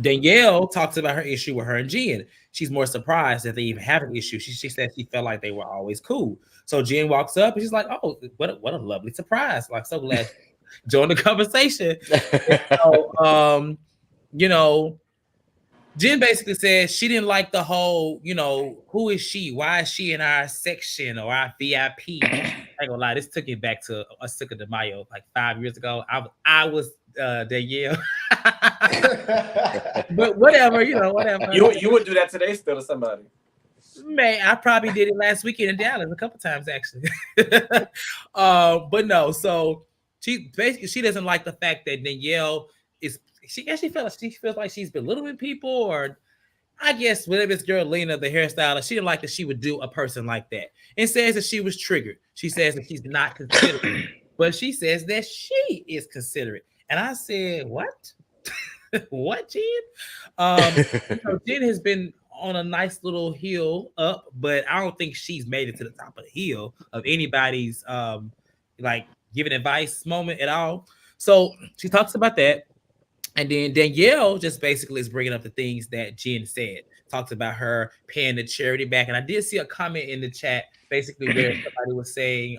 Danielle talks about her issue with her and Jen. She's more surprised that they even have an issue. She said she felt like they were always cool. So Jen walks up and she's like, oh, what a lovely surprise. Like, so glad join the conversation. So, Jen basically says she didn't like the whole, who is she? Why is she in our section or our VIP? I ain't gonna lie, this took it back to a Cinco de Mayo, like 5 years ago. I was Danielle. But whatever, whatever. You would do that today still to somebody. Man, I probably did it last weekend in Dallas a couple times actually. But no, so she doesn't like the fact that Danielle she feels like she's belittling people, or I guess whatever this girl Lena, the hairstylist, she didn't like that she would do a person like that, and says that she was triggered. She says that she's not considerate, but she says that she is considerate. And I said, what? What, Jen? Jen has been on a nice little hill up, but I don't think she's made it to the top of the hill of anybody's like giving advice moment at all. So she talks about that. And then Danielle just basically is bringing up the things that Jen said, talks about her paying the charity back. And I did see a comment in the chat basically where somebody was saying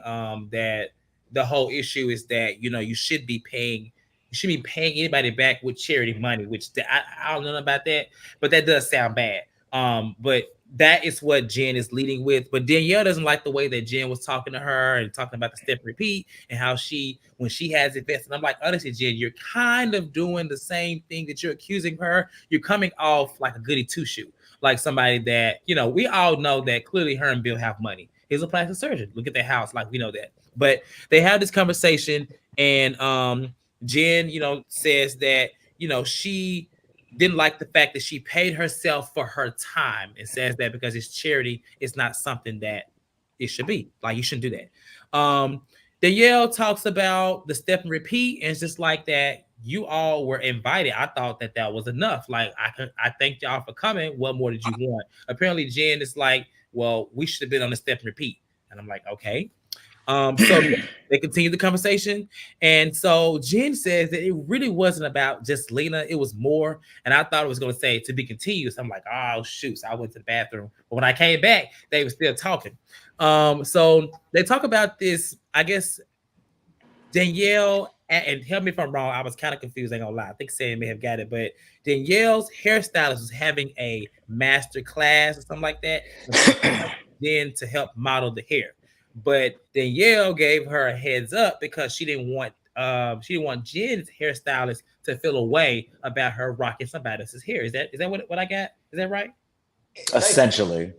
that the whole issue is that, you should be paying anybody back with charity money, which I don't know about that, but that does sound bad. But that is what Jen is leading with. But Danielle doesn't like the way that Jen was talking to her and talking about the step and repeat and how when she has invested. I'm like, honestly, Jen, you're kind of doing the same thing that you're accusing her. You're coming off like a goody two-shoe, like somebody that, we all know that clearly her and Bill have money. He's a plastic surgeon. Look at their house. Like, we know that. But they have this conversation, and Jen, says that, she didn't like the fact that she paid herself for her time, and says that because it's charity, it's not something that it should be. Like, you shouldn't do that. Danielle talks about the step and repeat, and it's just like that. You all were invited. I thought that was enough. Like, I thank y'all for coming. What more did you want? Apparently, Jen is like, well, we should have been on the step and repeat. And I'm like, okay. So they continue the conversation. And so Jen says that it really wasn't about just Lena. It was more. And I thought it was going to say to be continued. So I'm like, oh, shoot. So I went to the bathroom. But when I came back, they were still talking. So they talk about this, I guess, Danielle, and help me if I'm wrong. I was kind of confused. I ain't gonna lie. I think Sam may have got it. But Danielle's hairstylist was having a master class or something like that. Then to help model the hair. But Danielle gave her a heads up because she didn't want Jen's hairstylist to feel a way about her rocking somebody else's hair. Is that what I got? Is that right? Essentially.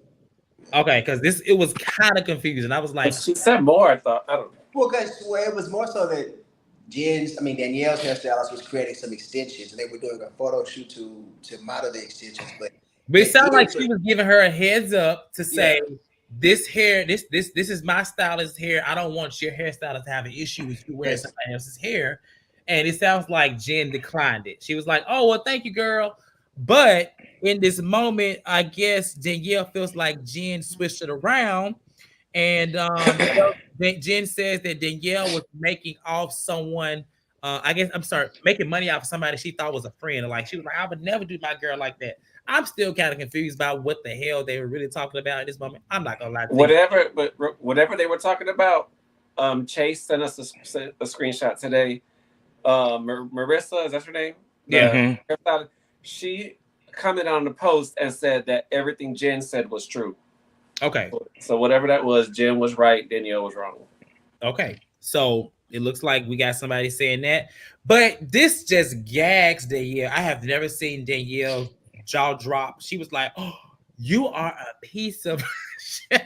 Okay, because it was kind of confusing. I was like, she said more. I don't know. Well, because it was more so that Danielle's hairstylist was creating some extensions, and they were doing a photo shoot to model the extensions. But it sounded like she was giving her a heads up to say, this hair, this is my stylist's hair. I don't want your hairstylist to have an issue with you wearing somebody else's hair. And it sounds like Jen declined it. She was like, oh, well, thank you, girl. But in this moment, I guess Danielle feels like Jen switched it around. And Jen says that Danielle was making off someone, making money off of somebody she thought was a friend. Like, she was like, I would never do my girl like that. I'm still kind of confused about what the hell they were really talking about at this moment. I'm not gonna lie to you. Whatever they were talking about, Chase sent us a screenshot today. Marissa, is that her name? Yeah. She commented on the post and said that everything Jen said was true. Okay. So whatever that was, Jen was right, Danielle was wrong. Okay. So it looks like we got somebody saying that. But this just gags Danielle. I have never seen Danielle jaw dropped. She was like, "Oh, you are a piece of shit."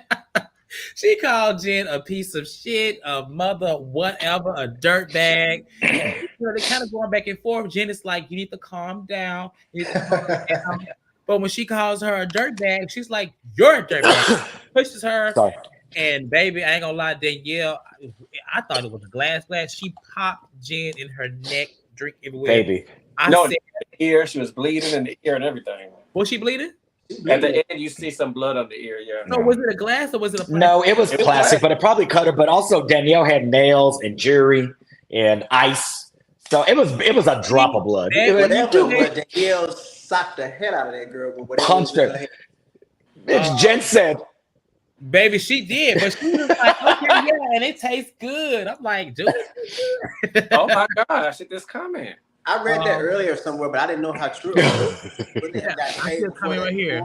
She called Jen a piece of shit, a mother, whatever, a dirtbag. They're kind of going back and forth. Jen is like, you need to calm down. You need to calm down. But when she calls her a dirtbag, she's like, you're a dirtbag. Pushes her. Sorry. And baby, I ain't gonna lie, Danielle, I thought it was a glass. She popped Jen in her neck, drink everywhere. Baby. Said, ear, she was bleeding in the ear and everything. Was she bleeding? At the end, you see some blood on the ear, yeah. So was it a glass or was it a plastic? No, it was plastic, but it probably cut her. But also Danielle had nails and jewelry and ice. So it was a drop of blood. Danielle socked the head out of that girl. Punched her. Jen said, baby, she did, but she was like, okay, yeah, and it tastes good. I'm like, dude. Oh my gosh, at this comment. I read that earlier somewhere, but I didn't know how true it was. I see a comment right here.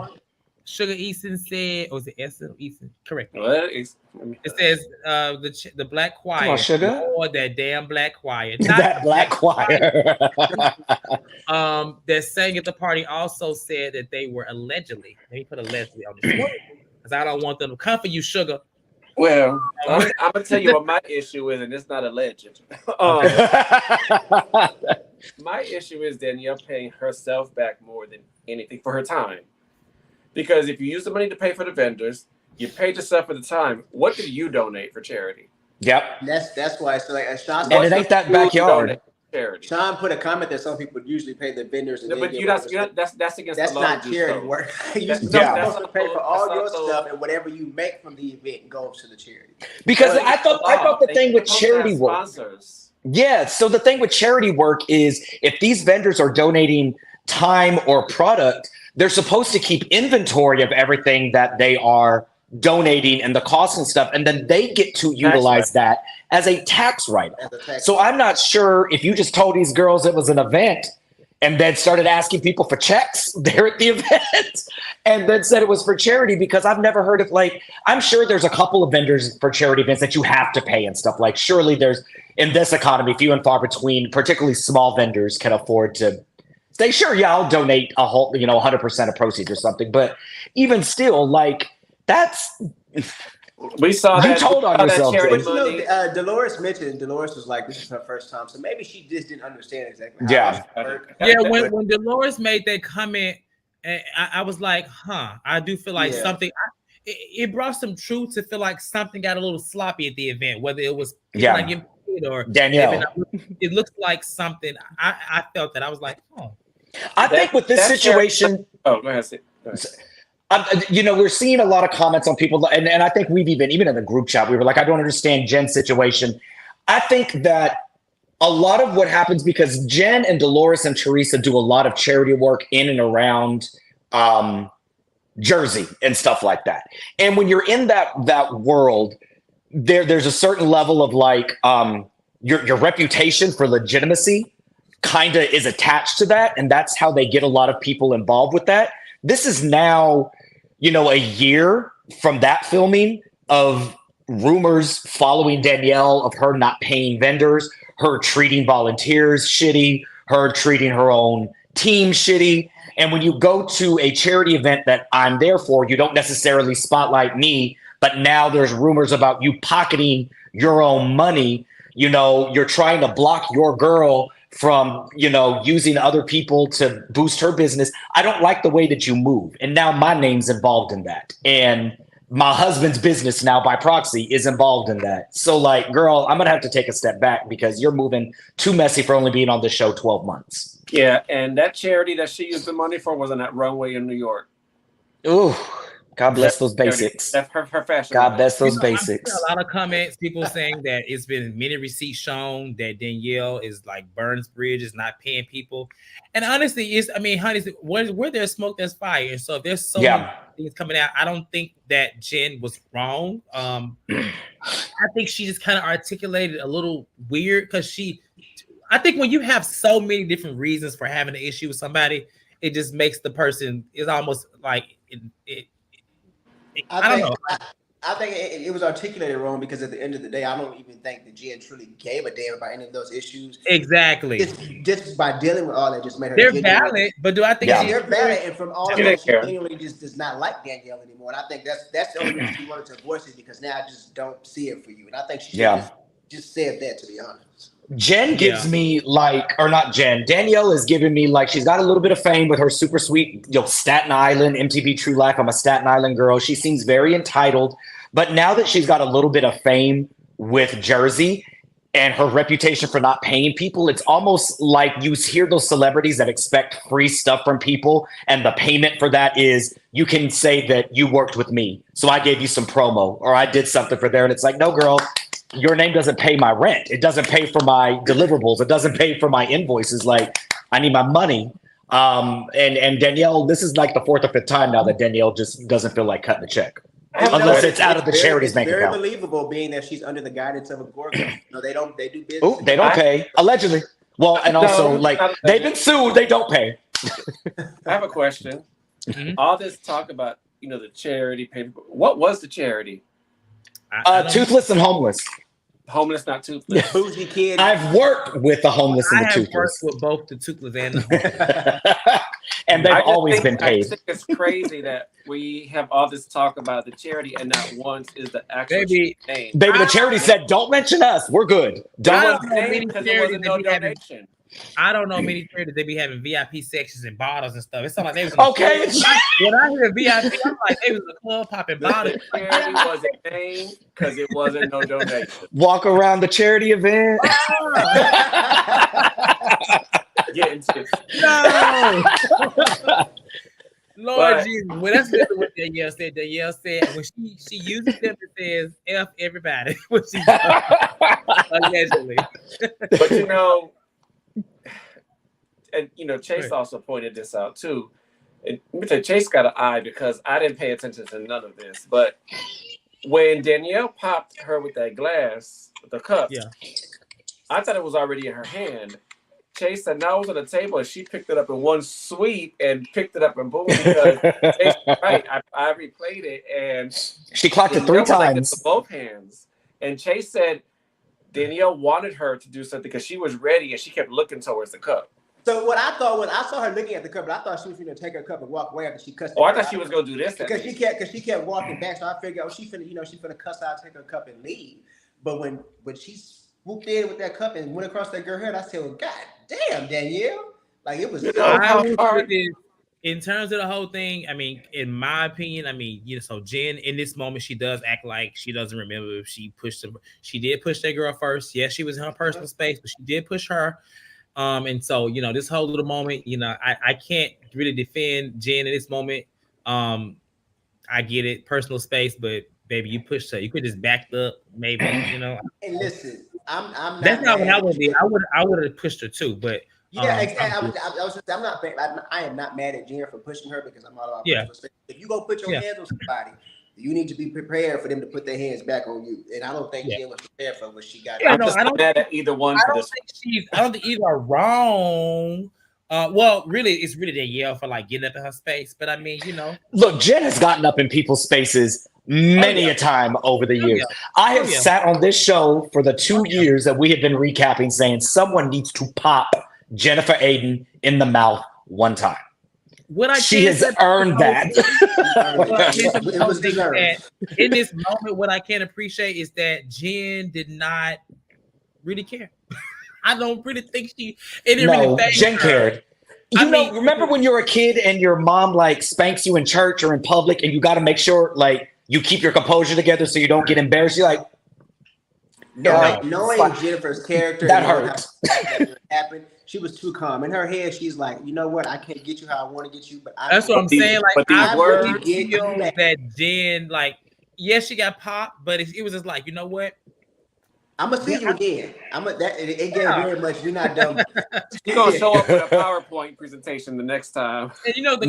Sugar Easton said, was it Essen or Easton? Correct. What? It says the Black Choir. Come on, Sugar. Or that damn Black Choir. That Black Choir. That sang at the party also said that they were allegedly. Let me put allegedly on this because I don't want them to come for you, Sugar. Well, I'm gonna tell you what my issue is, and it's not alleged. My issue is Danielle paying herself back more than anything for her time. Because if you use the money to pay for the vendors, you paid yourself for the time. What did you donate for charity? Yep. That's why it's like Sean. And it ain't that backyard. Charity. Sean put a comment that some people usually pay the vendors. And no, but that's against that's the law. Not charity work. You're supposed to pay for all your stuff, and whatever you make from the event goes to the charity. Because I thought the thing with charity work. Yeah, so the thing with charity work is if these vendors are donating time or product, they're supposed to keep inventory of everything that they are donating and the costs and stuff, and then they get to utilize that as a tax write-off. So I'm not sure if you just told these girls it was an event and then started asking people for checks there at the event and then said it was for charity, because I've never heard of, like, I'm sure there's a couple of vendors for charity events that you have to pay and stuff. Like, surely there's, in this economy, few and far between, particularly small vendors can afford to say, sure, yeah, I'll donate a whole, 100% of proceeds or something. But even still, like, that's... We saw you that. told on yourself. Dolores mentioned, Dolores was like, this is her first time. So maybe she just didn't understand exactly how Yeah. When Dolores made that comment, I was like, I do feel like something... It brought some truth to feel like something got a little sloppy at the event, whether it was like or Danielle. It looks like something. I felt that. I was like, I think with this situation. Go ahead. We're seeing a lot of comments on people, and I think we've even in the group chat, we were like, I don't understand Jen's situation. I think that a lot of what happens, because Jen and Dolores and Teresa do a lot of charity work in and around Jersey and stuff like that. And when you're in that world, there's a certain level of like your reputation for legitimacy kind of is attached to that, and that's how they get a lot of people involved with that. This is now, a year from that filming of rumors following Danielle of her not paying vendors, her treating volunteers shitty, her treating her own team shitty. And when you go to a charity event that I'm there for, you don't necessarily spotlight me, but now there's rumors about you pocketing your own money. You're trying to block your girl from, using other people to boost her business. I don't like the way that you move. And now my name's involved in that. And my husband's business now by proxy is involved in that. So like, girl, I'm going to have to take a step back because you're moving too messy for only being on the show 12 months. Yeah. And that charity that she used the money for was on that runway in New York. Ooh. God bless those basics. That's her fashion. God bless those basics. A lot of comments, people saying that it's been many receipts shown that Danielle is like burns bridges, not paying people. And honestly, honey, where there's smoke, there's fire. And so if there's so many things coming out, I don't think that Jen was wrong. I think she just kind of articulated a little weird because I think when you have so many different reasons for having an issue with somebody, it just makes the person, it's almost like I don't know. I think it was articulated wrong because at the end of the day, I don't even think that Jen truly gave a damn about any of those issues. Exactly. Just by dealing with all that, just made her. They're valid, but do I think they're valid? And from all of She that, she didn't genuinely just does not like Danielle anymore. And I think that's the only reason she wanted to voice it, because now I just don't see it for you. And I think she should just said that, to be honest. Jen gives me like, or not Jen, Danielle is giving me like, she's got a little bit of fame with her super sweet, Staten Island, MTV True Life. I'm a Staten Island girl. She seems very entitled. But now that she's got a little bit of fame with Jersey and her reputation for not paying people, it's almost like you hear those celebrities that expect free stuff from people. And the payment for that is you can say that you worked with me, so I gave you some promo, or I did something for there. And it's like, no, girl, your name doesn't pay my rent. It doesn't pay for my deliverables. It doesn't pay for my invoices. Like, I need my money. And Danielle, this is like the 4th or 5th time now that Danielle just doesn't feel like cutting a check. Unless it's out of the charity's bank account. It's very believable, being that she's under the guidance of a Gorgon. No, they do business. Oh, they don't pay, allegedly. Well, and also, like, they've been sued. They don't pay. I have a question. All this talk about, the charity paper. What was the charity? Toothless and homeless. Homeless, not toothless. Bougie kid. I've worked with the homeless and the toothless. I have worked with both the toothless and the homeless. And they've always been paid. I just think it's crazy that we have all this talk about the charity and not once is the actual name. Baby, the charity said, don't mention us. We're good. Don't name because there wasn't no donation. I don't know many charities they be having VIP sections and bottles and stuff. It's not like they was okay. When I hear VIP, I'm like they was in the club popping bottles. The charity wasn't named because it wasn't no donation. Walk around the charity event. Getting tips. No. Lord Jesus. Well, that's what Danielle said. Danielle said when she uses them, it says F everybody. What she allegedly. But and Chase also pointed this out too. And let me tell you, Chase got an eye because I didn't pay attention to none of this. But when Danielle popped her with that glass, the cup, I thought it was already in her hand. Chase said, now it was on the table, and she picked it up in one sweep and picked it up and boom. Because right, I replayed it and she clocked it 3 times with both hands. And Chase said Danielle wanted her to do something because she was ready and she kept looking towards the cup. So what I thought when I saw her looking at the cup, I thought she was going to take her cup and walk away after she cussed. Oh, I thought she was going to do this because she kept walking back. So I figured, she finna cuss out, take her cup and leave. But when she swooped in with that cup and went across that girl's head, I said, well, God damn, Danielle, like it was. In terms of the whole thing, I mean, in my opinion, so Jen in this moment, she does act like she doesn't remember if she pushed him. She did push that girl first. Yes, she was in her personal space, but she did push her. And so, this whole little moment, I can't really defend Jen in this moment. I get it, personal space, but baby, you pushed her. You could just backed up, maybe, And listen, I'm not. That's not what I would do. I would have pushed her too, but yeah, exactly. I am not mad at Jen for pushing her because I'm all about personal space. If you go put your hands on somebody, you need to be prepared for them to put their hands back on you. And I don't think Jen was prepared for what she got. Yeah, I don't mad at either one. I don't think either are wrong. Well, really, it's really Danielle for like getting up in her space. But I mean, look, Jen has gotten up in people's spaces many a time over the years. I have sat on this show for the 2 years that we have been recapping, saying someone needs to pop Jennifer Aiden in the mouth one time. She has earned that. It was deserved. In this moment, what I can appreciate is that Jen did not really care. I don't really think she. It didn't really phase Jen her. cared. Remember when you're a kid and your mom like spanks you in church or in public, and you got to make sure like you keep your composure together so you don't get embarrassed. You're like, knowing Jennifer's character, that hurt. Happened. She was too calm. In her head, she's like, you know what? I can't get you how I want to get you, but that's what I'm saying. Like, I really feel that Jen, like, yes, she got popped, but it was just like, you know what? I'm gonna see you again. It gave very much. You're not dumb. You're gonna show up with a PowerPoint presentation the next time. And the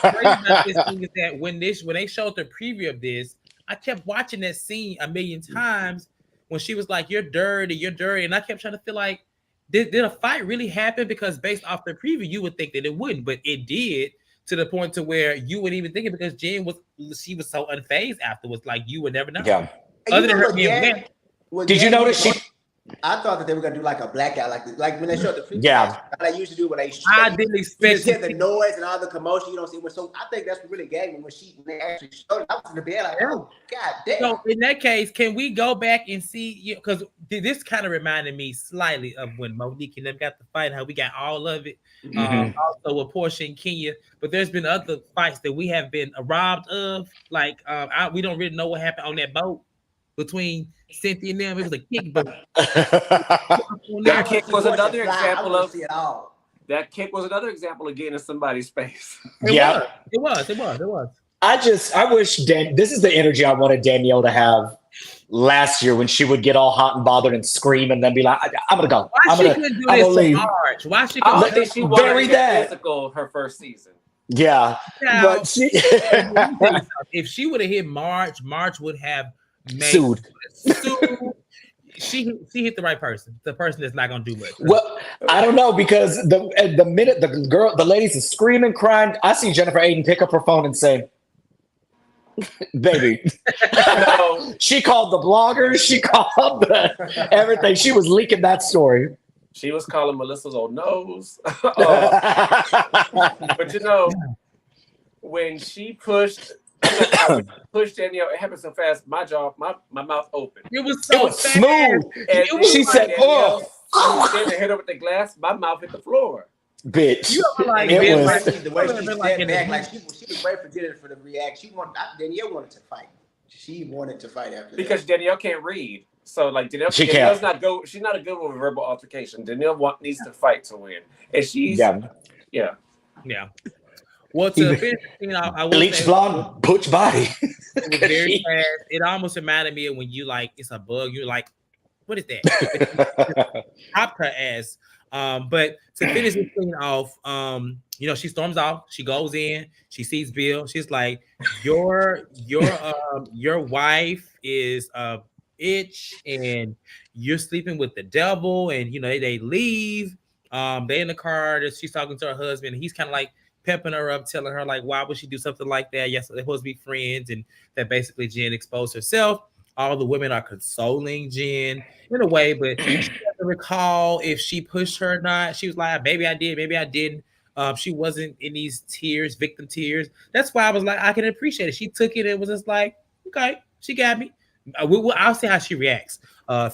crazy about this thing is that when they showed the preview of this, I kept watching that scene a million times when she was like, you're dirty, and I kept trying to feel like, did a fight really happen? Because based off the preview, you would think that it wouldn't, but it did. to the point to where you wouldn't even think it because Jen was so unfazed afterwards. Like you would never know. Yeah. Other than her being did you notice she? I thought that they were gonna do like a blackout, like when they showed the preview. Yeah, like they usually do when I didn't expect you hear the noise and all the commotion. You don't see. So I think that's what really gave me when they actually showed it. I was in the bed like, oh god damn. So in that case, can we go back and see? Because this kind of reminded me slightly of when Monique and them got the fight. How we got all of it. Also with Portia and Kenya, but there's been other fights that we have been robbed of. Like we don't really know what happened on that boat between Cynthia and them. It was a kick boat. That kick was another example of that kick was another example of getting in somebody's face. It was. I wish this is the energy I wanted Danielle to have last year when she would get all hot and bothered and scream and then be like, I'm gonna go. Why she couldn't do this to Marge? Why she couldn't do she wanted to get physical her first season? Yeah. But she if she would have hit Marge would have sued. She hit the right person. The person that's not gonna do much. Well, I don't know because the minute the ladies are screaming, crying, I see Jennifer Aiden pick up her phone and say, baby. No. She called the bloggers. She called everything. She was leaking that story. She was calling Melissa's old nose. But you know, when she pushed Danielle, it happened so fast. My mouth opened. It was so smooth. And she said, "Oh." She hit her with the glass. My mouth hit the floor. Bitch. You ever like the way she stepped back, like she was waiting for Jennifer to react. Danielle wanted to fight. She wanted to fight after because that. Danielle can't read. So like Danielle's not good. She's not a good with a verbal altercation. Danielle needs to fight to win, and she's yeah. Well, to finish, I will bleach blonde, butch body. It was very fast. It almost reminded me of when you like it's a bug. You're like, what is that? Popped her ass. But to finish this thing off, she storms off. She goes in. She sees Bill. She's like, your wife is a bitch, and you're sleeping with the devil. And they leave. They in the car. She's talking to her husband. And he's kind of like pepping her up, telling her like, why would she do something like that? Yes, they're supposed to be friends, and that basically Jen exposed herself. All the women are consoling Jen in a way, but she doesn't recall if she pushed her or not. She was like, maybe I did, maybe I didn't. She wasn't in these tears, victim tears. That's why I was like, I can appreciate it. She took it and was just like, okay, she got me. I'll see how she reacts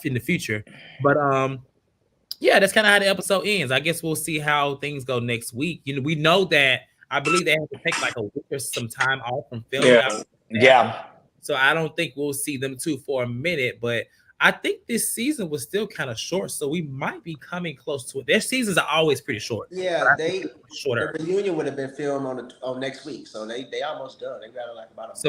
in the future. But yeah, that's kind of how the episode ends. I guess we'll see how things go next week. We know that I believe they have to take like a week or some time off from filming. Yeah. So I don't think we'll see them two for a minute, but I think this season was still kind of short, so we might be coming close to it. Their seasons are always pretty short. Yeah, shorter. The reunion would have been filmed on next week, so they almost done. They got like about a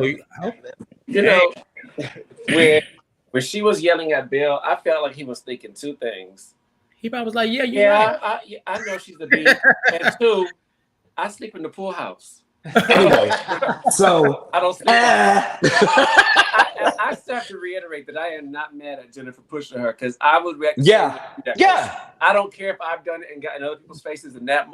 when she was yelling at Bill, I felt like he was thinking two things. He probably was like, "Yeah, I know she's the beast," and two, I sleep in the pool house. Anyway, so I don't sleep. I start to reiterate that I am not mad at Jennifer pushing her because I would react. I don't care if I've done it and gotten other people's faces and that.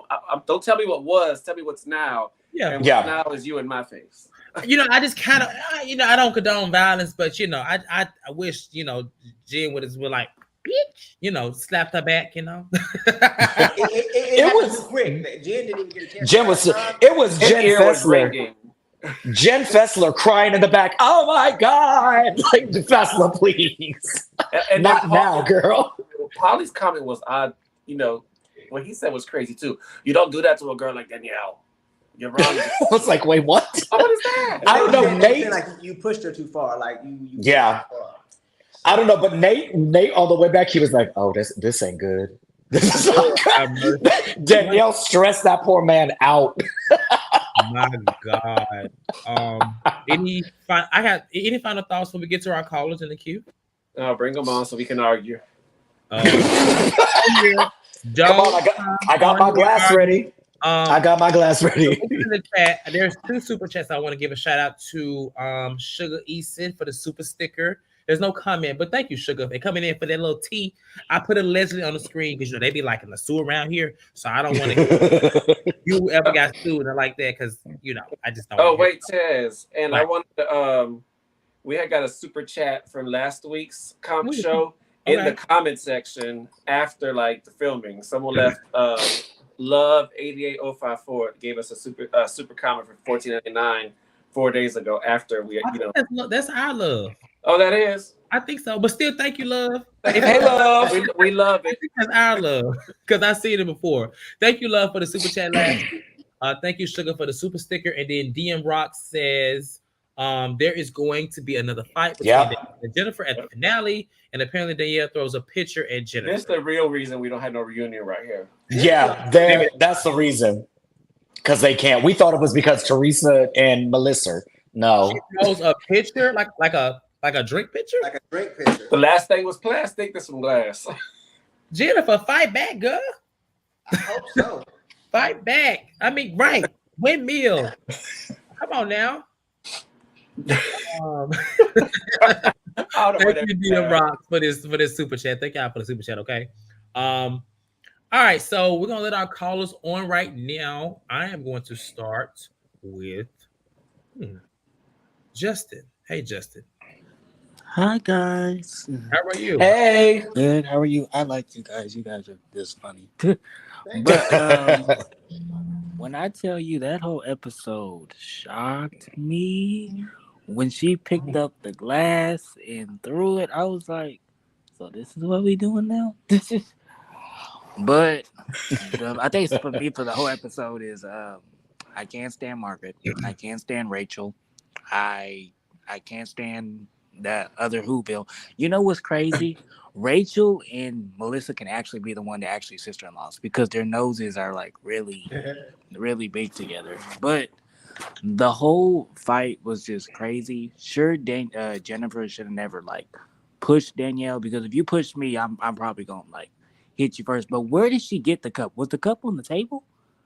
Don't tell me what was. Tell me what's now. And what now is you in my face. I just kind of, I don't condone violence, but I wish Jen would have been like, bitch, slapped her back, It was quick. Jen didn't even get a chance. It was Jen Fessler. Jen Fessler crying in the back. Oh my God! Like Fessler, please. And not now, girl. Polly's comment was odd. What he said was crazy too. You don't do that to a girl like Danielle. You're wrong. I was like, wait, what? What is that? I don't know, Nate. Like you pushed her too far. Like you I don't know, but Nate all the way back, he was like, "Oh, this ain't good. This is not good." Danielle stressed that poor man out. My God. Any final thoughts when we get to our callers in the queue? Bring them on so we can argue. Come on, I got my glass ready. I got my glass ready. In the chat, there's two super chats I want to give a shout out to Sugar Eason for the super sticker. There's no comment, but thank you, Sugar, for coming in for that little tea. I put a Leslie on the screen because they be like in the sue around here, so I don't want to. You ever got sued or like that? Because I just don't. Oh wait, Tez, and I wanted to. We had got a super chat from last week's comp show in the comment section after like the filming. Someone left love 88054 gave us a super comment for $14.99 4 days ago after we that's our love. Oh, that is. I think so, but still, thank you, love. Hey, love, we love it. That's our love because I've seen it before. Thank you, love, for the super chat last week. Thank you, Sugar, for the super sticker. And then DM Rock says there is going to be another fight between Jennifer at the finale, and apparently Danielle throws a picture at Jennifer. That's the real reason we don't have no reunion right here. Yeah, that's the reason. Because they can't. We thought it was because Teresa and Melissa. No. She throws a picture like a drink pitcher? Like a drink pitcher. The last thing was plastic. This one glass. Jennifer, fight back, girl. I hope so. Fight back. I mean, right. Windmill. Come on now. Thank you, DM Rock, for this super chat. Thank y'all for the super chat, okay? All right, so we're going to let our callers on right now. I am going to start with Justin. Hey, Justin. Hi, guys. How are you? Hey. Good. How are you? I like you guys. You guys are just funny. But when I tell you that whole episode shocked me, when she picked up the glass and threw it, I was like, so this is what we doing now? But I think for me, for the whole episode is I can't stand Margaret. I can't stand Rachel. I can't stand that other Whoville. You know what's crazy? Rachel and Melissa can actually be the one that actually sister-in-laws because their noses are like really, really big together. But the whole fight was just crazy. Sure, Jennifer should have never like pushed Danielle because if you push me, I'm probably gonna like hit you first. But where did she get the cup? Was the cup on the table?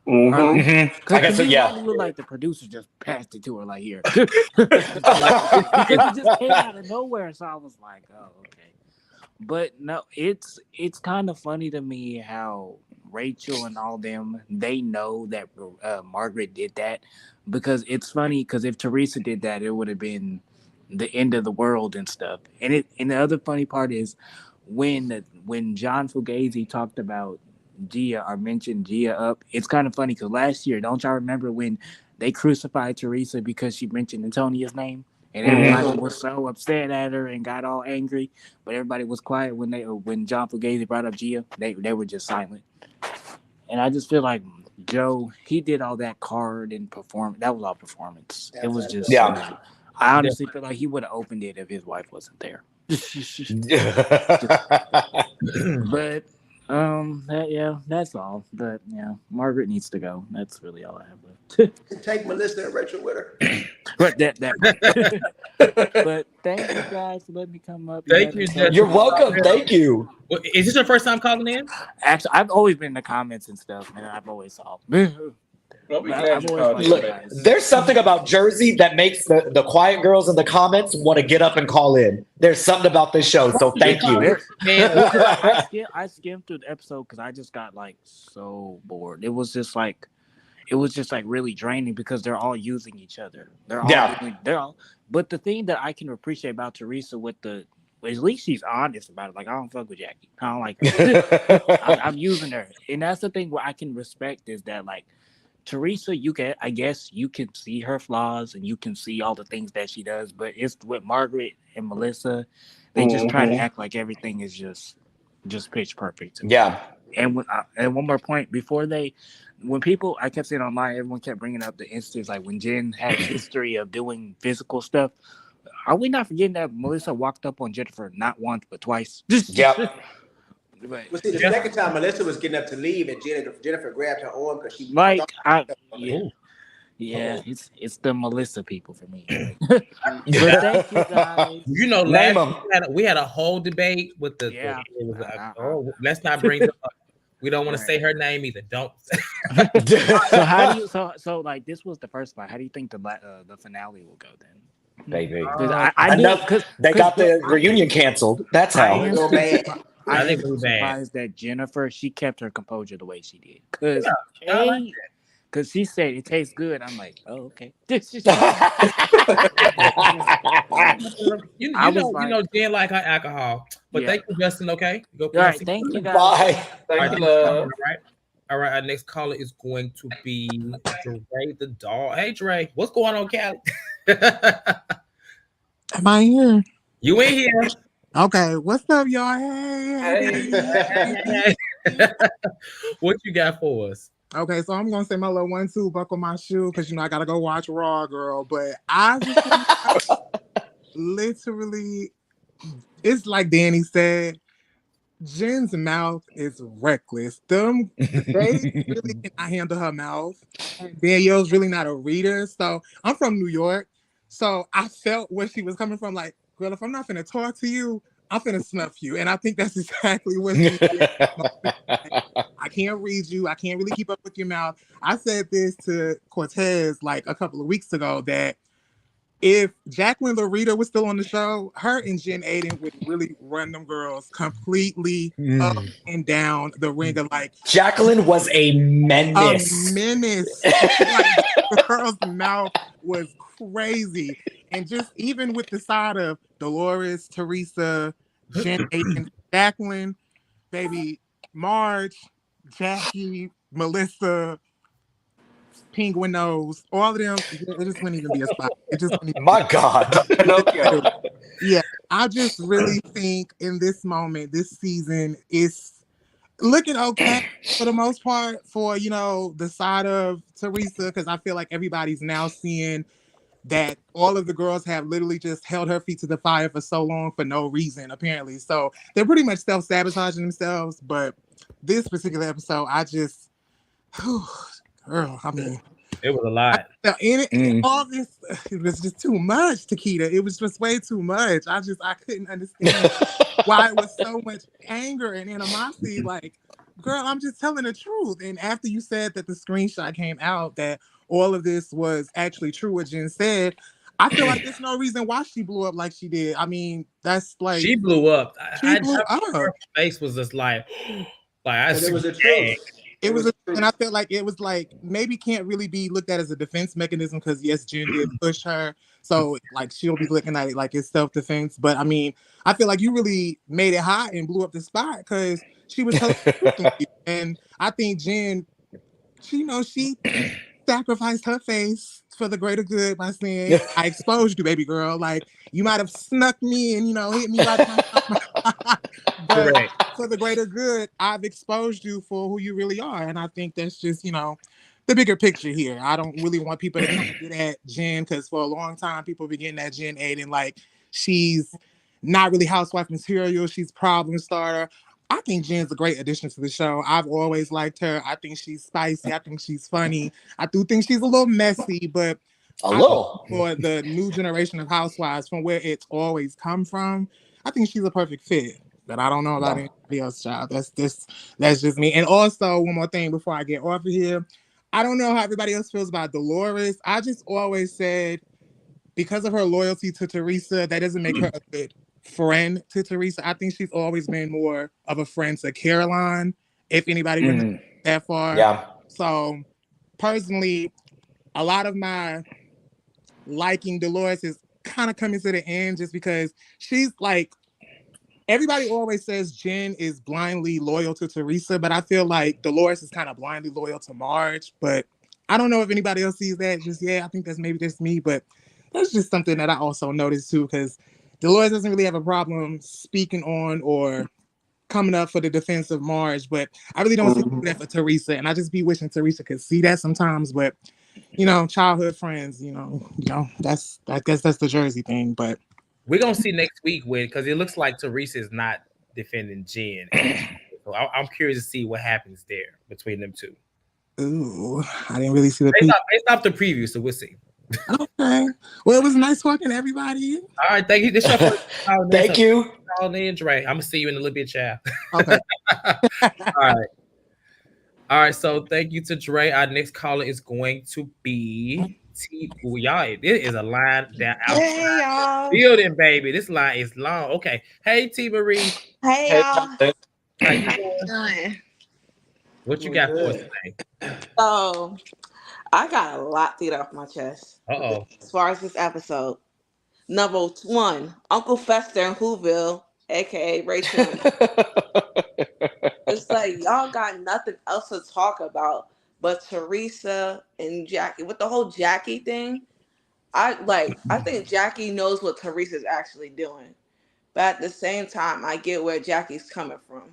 Mm-hmm. I guess so, yeah. It looked like the producer just passed it to her, like here. It just came out of nowhere, so I was like, "Oh, okay." But no, it's kind of funny to me how Rachel and all them they know that Margaret did that because it's funny because if Teresa did that, it would have been the end of the world and stuff. And the other funny part is when John Fugazi talked about Gia or mentioned Gia up. It's kind of funny because last year, don't y'all remember when they crucified Teresa because she mentioned Antonia's name? And everybody was so upset at her and got all angry. But everybody was quiet when John Fugazi brought up Gia. They were just silent. And I just feel like Joe, he did all that card and perform. That was all performance. It was just I honestly feel like he would have opened it if his wife wasn't there. But that's all. But yeah, Margaret needs to go. That's really all I have left. Take Melissa and Rachel with her. But but thank you guys for letting me come up. Thank you. You're welcome. Thank you. Is this your first time calling in? Actually, I've always been in the comments and stuff, and I've always saw. Look, there's something about Jersey that makes the quiet girls in the comments want to get up and call in. There's something about this show, so thank you. I skimmed through the episode because I just got like so bored. It was just like really draining because they're all using each other. They're all. But the thing that I can appreciate about Teresa at least she's honest about it. Like, I don't fuck with Jackie. I don't like her. I'm using her, and that's the thing where I can respect is that like. Teresa, I guess you can see her flaws and you can see all the things that she does, but it's with Margaret and Melissa, they just try to act like everything is just pitch perfect. Yeah. And one more point when people, I kept saying online, everyone kept bringing up the instance like when Jen had a history of doing physical stuff. Are we not forgetting that Melissa walked up on Jennifer not once but twice? Yep. Well, see, the second time Melissa was getting up to leave, and Jennifer grabbed her arm because she it's the Melissa people for me. But thank you guys. You know, we had a whole debate with let's not bring her up. We don't want to say her name either. Don't. So how do you? So like this was the first fight. How do you think the finale will go then? Baby. I knew because they got the reunion canceled. That's how. I am I think it was surprised that Jennifer, she kept her composure the way she did. Because because she said it tastes good. I'm like, oh, okay. you know, Jen like her alcohol. But thank you, Justin. Okay, go. All right, thank you guys. Bye. Thank you, love. All right, our next caller is going to be Dre the dog. Hey, Dre, what's going on, Cali? Am I here? You in here? Okay, what's up, y'all? Hey. What you got for us? Okay, so I'm gonna say my little 1-2, buckle my shoe, because I gotta go watch Raw, girl. But I just literally, it's like Danny said, Jen's mouth is reckless. They really cannot handle her mouth. And Danielle's really not a reader. So I'm from New York. So I felt where she was coming from. Like, girl, if I'm not finna talk to you, I'm finna snuff you. And I think that's exactly what she did. I can't read you. I can't really keep up with your mouth. I said this to Cortez like a couple of weeks ago that if Jacqueline Loretta was still on the show, her and Jen Aiden would really run them girls completely up and down the ringer. Like Jacqueline was a menace. Like, the girl's mouth was crazy. And just even with the side of Dolores, Teresa, Jen Aiden, Jacqueline, baby, Marge, Jackie, Melissa, Penguin Nose, all of them, it just wouldn't even be a spot. It just wouldn't even My God. Yeah, I just really think in this moment, this season is looking okay for the most part for, the side of Teresa, because I feel like everybody's now seeing that all of the girls have literally just held her feet to the fire for so long for no reason, apparently. So they're pretty much self-sabotaging themselves. But this particular episode, I just, girl, I mean, it was a lot. All this, it was just too much, Takeda. It was just way too much. I couldn't understand why it was so much anger and animosity. Like, girl, I'm just telling the truth. And after you said that the screenshot came out that all of this was actually true, what Jen said, I feel like there's no reason why she blew up like she did. I mean, that's like she blew up. Her face was just like it was a truth. It was, and I felt like it was like maybe can't really be looked at as a defense mechanism because yes, Jen did push her, so like she'll be looking at it like it's self-defense. But I mean, I feel like you really made it hot and blew up the spot because she was telling you. And I think Jen, she sacrificed her face for the greater good by saying, "I exposed you, baby girl. Like you might have snuck me and hit me right now, but for the greater good, I've exposed you for who you really are." And I think that's just the bigger picture here. I don't really want people to come get at Jen because for a long time people be getting at Jen Aiden like she's not really housewife material. She's problem starter. I think Jen's a great addition to the show. I've always liked her. I think she's spicy. I think she's funny. I do think she's a little messy, but for the new generation of housewives, from where it's always come from, I think she's a perfect fit. But I don't know about anybody else, child. That's just me. And also, one more thing before I get off of here. I don't know how everybody else feels about Dolores. I just always said, because of her loyalty to Teresa, that doesn't make her a good friend to Teresa. I think she's always been more of a friend to Caroline, if anybody remembers that far. Yeah. So personally, a lot of my liking Dolores is kind of coming to the end just because she's like, everybody always says Jen is blindly loyal to Teresa, but I feel like Dolores is kind of blindly loyal to Marge. But I don't know if anybody else sees that just yet. I think that's maybe just me, but that's just something that I also noticed too, because Dolores doesn't really have a problem speaking on or coming up for the defense of Marge, but I really don't see that for Teresa. And I just be wishing Teresa could see that sometimes, but childhood friends, I guess that's the Jersey thing, but we're gonna see next week because it looks like Teresa is not defending Jen. So I'm curious to see what happens there between them two. Ooh, I didn't really see the preview. Based off the preview, so we'll see. Okay. Well, it was nice talking to everybody. All right, thank you. This your first thank you. I'm gonna see you in a little bit, child. Okay. All right. So thank you to Dre. Our next caller is going to be Y'all, it is a line down Hey outside y'all. building, baby. This line is long. Okay. Hey, T Marie. Hey Hey, y'all. How you How doing? you doing? What you Doing got for us good. today? So I got a lot to get off my chest Uh-oh. as far as this episode. Number one, Uncle Fester in Whoville, aka Rachel. It's like y'all got nothing else to talk about but Teresa and Jackie. With the whole Jackie thing, I think Jackie knows what Teresa's actually doing. But at the same time, I get where Jackie's coming from.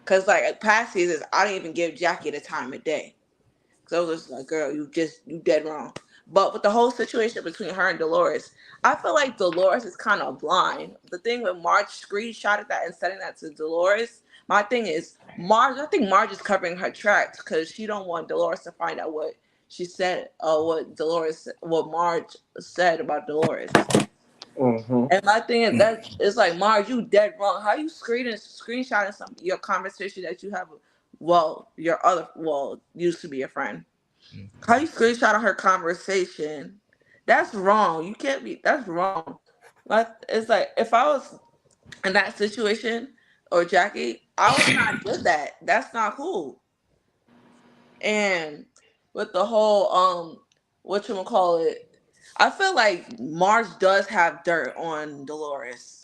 Cause like past seasons, I didn't even give Jackie the time of day. So I was just like, girl, you dead wrong. But with the whole situation between her and Dolores, I feel like Dolores is kind of blind. The thing with Marge screenshotted that and sending that to Dolores, my thing is Marge. I think Marge is covering her tracks because she don't want Dolores to find out what she said, what Marge said about Dolores. Mm-hmm. And my thing is that it's like Marge, you dead wrong. How you screenshotting some your conversation that you have? Well, used to be a friend. How you screenshot her conversation? That's wrong. You can't be. That's wrong. Like it's like if I was in that situation or Jackie, I would not do that. That's not cool. And with the whole whatchamacallit, I feel like Marge does have dirt on Dolores.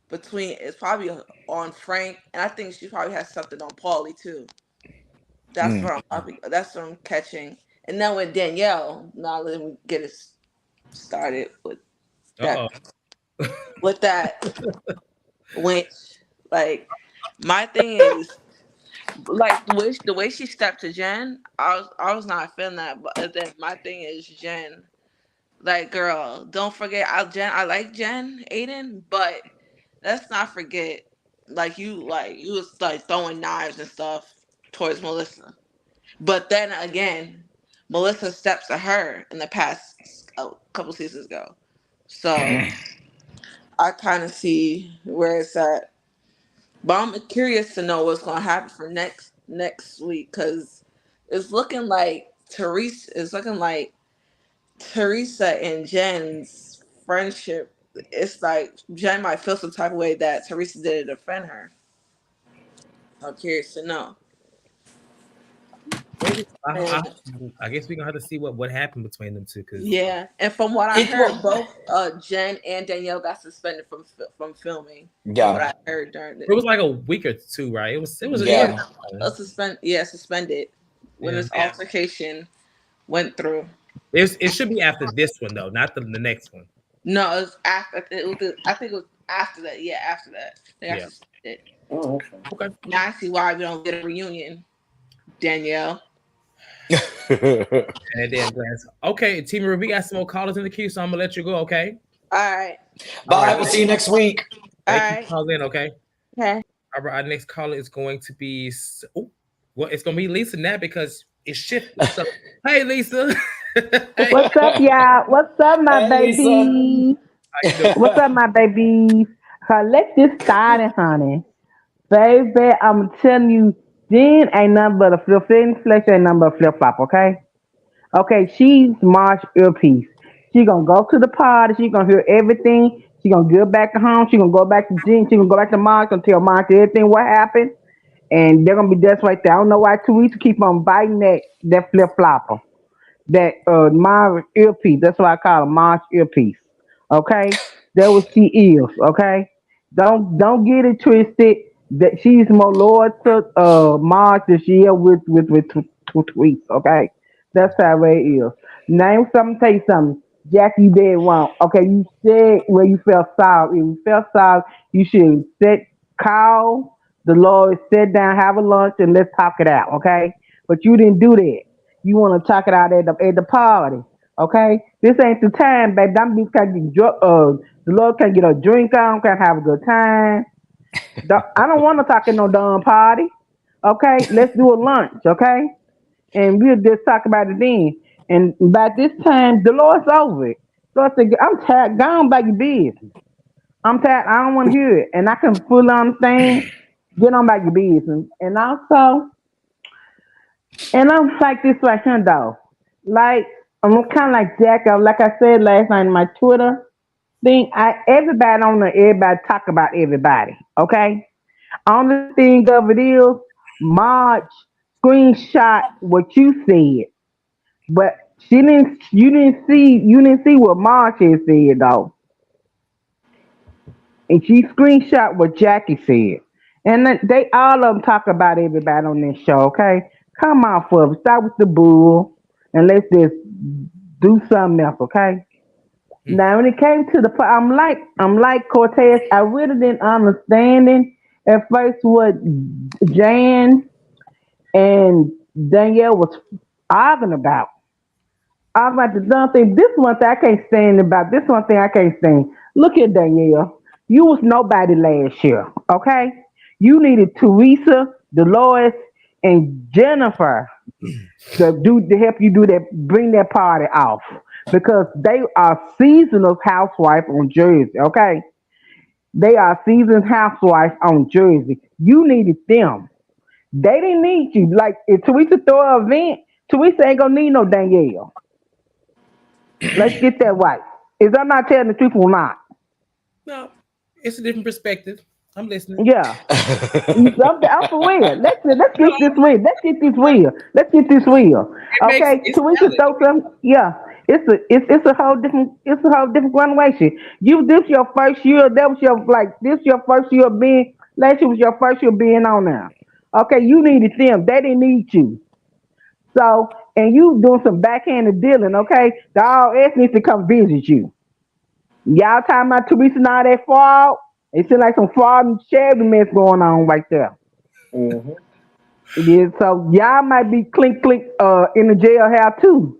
Between it's probably on Frank, and I think she probably has something on Paulie too. That's what I'm catching. And then with Danielle, now let me get it started with that. Uh-oh. With that, which like my thing is like the way she stepped to Jen, I was not feeling that. But then my thing is Jen, like girl, don't forget I like Jen Aiden, but let's not forget you was like throwing knives and stuff towards Melissa. But then again, Melissa steps to her in the past couple seasons ago. So I kind of see where it's at. But I'm curious to know what's going to happen for next week because it's looking like Teresa and Jen's friendship. It's like Jen might feel some type of way that Teresa didn't defend her. I'm curious to know. Maybe And I guess we're gonna have to see what happened between them two because yeah, and from what I It heard, will. both Jen and Danielle got suspended from filming. From what Yeah. I heard during it it, was like a week or two, right? yeah, Yeah. suspended when Yeah. this altercation went through. It should be after this one though, not the next one. No, it was after. I think it was after that. Yeah, after that they got Yeah. suspended. Oh, okay. Okay. Now I see why we don't get a reunion, Danielle. And then glance. Okay, Team Marie, we got some more callers in the queue, so I'm gonna let you go. Okay. All right, All Bye. right. We'll see you next week. all Thank you right, for calling in. Okay. okay. All right. Our next caller is going to be. Well, it's gonna be Lisa now because it's shifted. So, hey, Lisa. Hey, What's up, y'all? What's up, my Hey, Lisa. babies? how you doing? What's up, my babies? Let's get started, honey. Baby, I'm telling you, Jen ain't nothing but a flip flesh ain't nothing but a flip flop, okay? Okay, she's March earpiece. She gonna go to the party, she gonna hear everything, she gonna get back to home, she gonna go back to Jen, she gonna go back to March, gonna tell March everything what happened, and they're gonna be just right there. I don't know why Teresa keep on biting that flip flopper that Marge earpiece. That's why I call her Marge earpiece. Okay, that what she is. Okay, don't get it twisted. That she's more loyal to Marge than she is with tweets. Okay, that's how it is. Now, something tell you something. Jackie did wrong. Okay, you said where you felt sorry. If you felt sorry, you should call the Lord, sit down, have a lunch, and let's talk it out. Okay, but you didn't do that. You want to talk it out at the party. Okay? This ain't the time, baby. Them bitch can get the Lord can get a drink on, can have a good time. I don't want to talk at no damn party. Okay? Let's do a lunch, okay? And we'll just talk about it then. And by this time, the Lord's over it. Lord said, I'm tired. Go on about your business. I'm tired. I don't want to hear it. And I can fully understand. Get on about your business. And I'm like this right here, though. Like, I'm kind of like Jack. Like I said last night in my Twitter thing, everybody on there, everybody talk about everybody. Okay. Only thing of it is, Marge screenshot what you said, but she didn't. You didn't see what Marge had said though, and she screenshot what Jackie said. And they all of them talk about everybody on this show. Okay, come on, for start with the bull, and let's just do something else. Okay. Now, when it came to I'm like Cortez. I really didn't understanding at first what Jan and Danielle was arguing about. I was like, the dumb thing. This one thing I can't stand about. This one thing I can't stand. Look at Danielle. You was nobody last year. Okay, you needed Teresa, Dolores, and Jennifer to help you do that, bring that party off because they are seasonal housewife on Jersey. Okay, they are seasoned housewife on Jersey. You needed them. They didn't need you. Like if Teresa throw an event, Teresa ain't gonna need no Danielle. Let's get that right. Is I'm not telling the truth or not? No, it's a different perspective. I'm listening. Yeah. I'm for real. Let's No, get this real. Let's get this real. Let's get this real. it makes Okay, it's Teresa valid. throw some. Yeah, it's a whole different graduation. This your first year. That was your like this your first year being. Last year was your first year being on there. Okay, you needed them. They didn't need you. So and you doing some backhanded dealing. Okay, the RS needs to come visit you. Y'all talking about Teresa and all that fraud? It seems like some fraud and charity mess going on right there. Mm-hmm. Yeah, so y'all might be clink clink in the jail house too.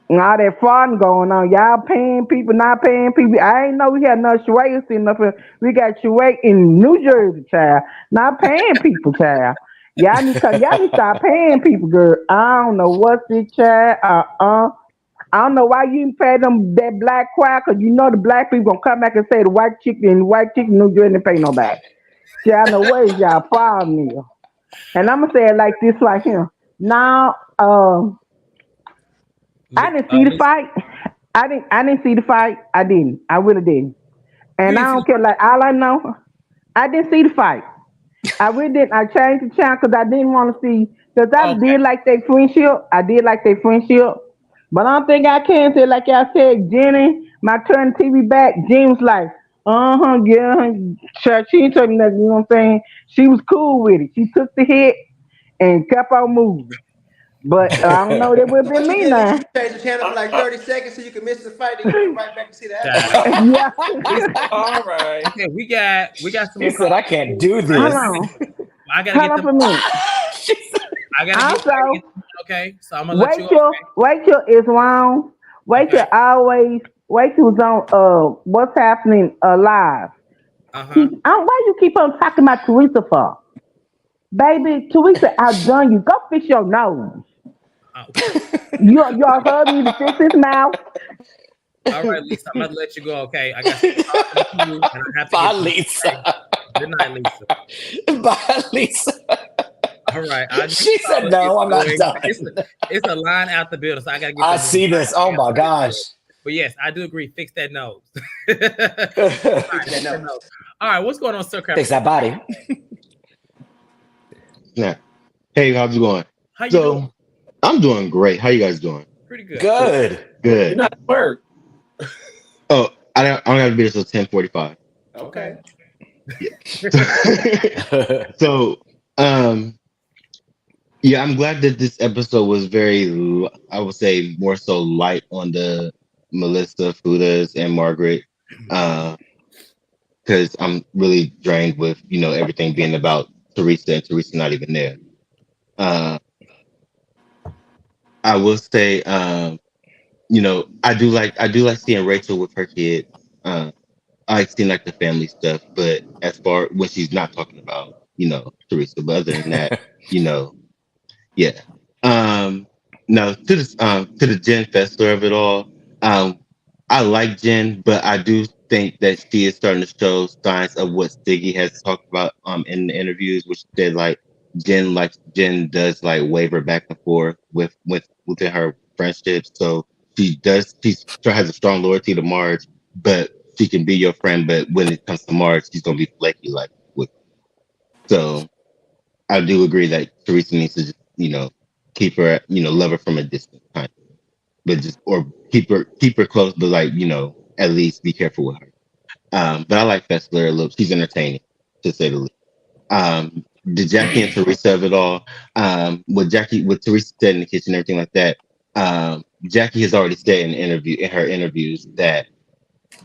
And all that fraud going on. Y'all paying people, not paying people. I ain't know we had no Shrey sitting up here. We got Shrey in New Jersey, child. Not paying people, child. Y'all need to start paying people, girl. I don't know what's it, child. I don't know why you didn't pay them that black choir, cause you know the black people gonna come back and say the white chick in New Jersey didn't pay nobody. See, I know what is y'all problem is. And I'm gonna say it like this right here. Now, I didn't see the Lisa, fight. I didn't see the fight. I didn't. I really didn't. you And I didn't see don't care. Like all I know, I didn't see the fight. I really didn't. I changed the channel because I didn't want to see. Because I okay. did like their friendship. I did like their friendship. But I don't think I can say like I said, Jenny. My turn TV back. Jen was like, yeah. She ain't told me nothing. You know what I'm saying? She was cool with it. She took the hit and kept on moving. But I don't know. That would have been What you me did is you now. changed the channel for like 30 seconds so you could miss the fight, then you went right back to see the Child. aftermath. Yeah. Lisa, All right. okay, we got some He more said, I calls. can't do Hold this. on. I gotta Hold get on them. for a minute. I gotta get Also, them. Okay, so I'm gonna let you. Rachel is wrong. Okay. Rachel always Rachel's on what's happening live. Uh huh. Why you keep on talking about Teresa for? Baby, Teresa outdone you. Go fix your nose. Okay. Your husband need to fix his mouth. All right, Lisa. I'm gonna let you go. Okay. I got some talking to do, and I have to Bye, get to you. Okay. Lisa. Good night, Lisa. Bye, Lisa. All right. Our next She said, caller is no, I'm not going. done. It's a line out the building, so I gotta get I them moving. see this. Oh, my gosh. But yes, I do agree. Fix that nose. Fix that Fix that nose. nose. All right. What's going on, Sir Fix Crafty? that body. Yeah. Hey, how's it going? How you doing? So I'm doing great. How you guys doing? Pretty good. Good. You're Good. not at work. Oh, I don't have to be there till 10:45. Okay. Okay. Yeah. So yeah, I'm glad that this episode was I would say more so light on the Melissa, Fudas, and Margaret. Because I'm really drained with everything being about Teresa and Teresa not even there. Uh, I will say, I do like seeing Rachel with her kids. I like seeing like the family stuff, but as far when she's not talking about Teresa, but other than that, you know, yeah. Um, no, to the Jen Fessler of it all. Um, I like Jen, but I do think that she is starting to show signs of what Stiggy has talked about in the interviews, which said like Jen does like waver back and forth within her friendship. So she has a strong loyalty to Marge, but she can be your friend. But when it comes to Marge, she's gonna be flaky like with. So I do agree that Teresa needs to just, keep her, love her from a distance, kind of, but just or keep her close, but like, at least be careful with her. But I like Fessler a little. She's entertaining, to say the least. The Jackie and Teresa of it all. What Teresa said in the kitchen, everything like that. Jackie has already said in her interviews that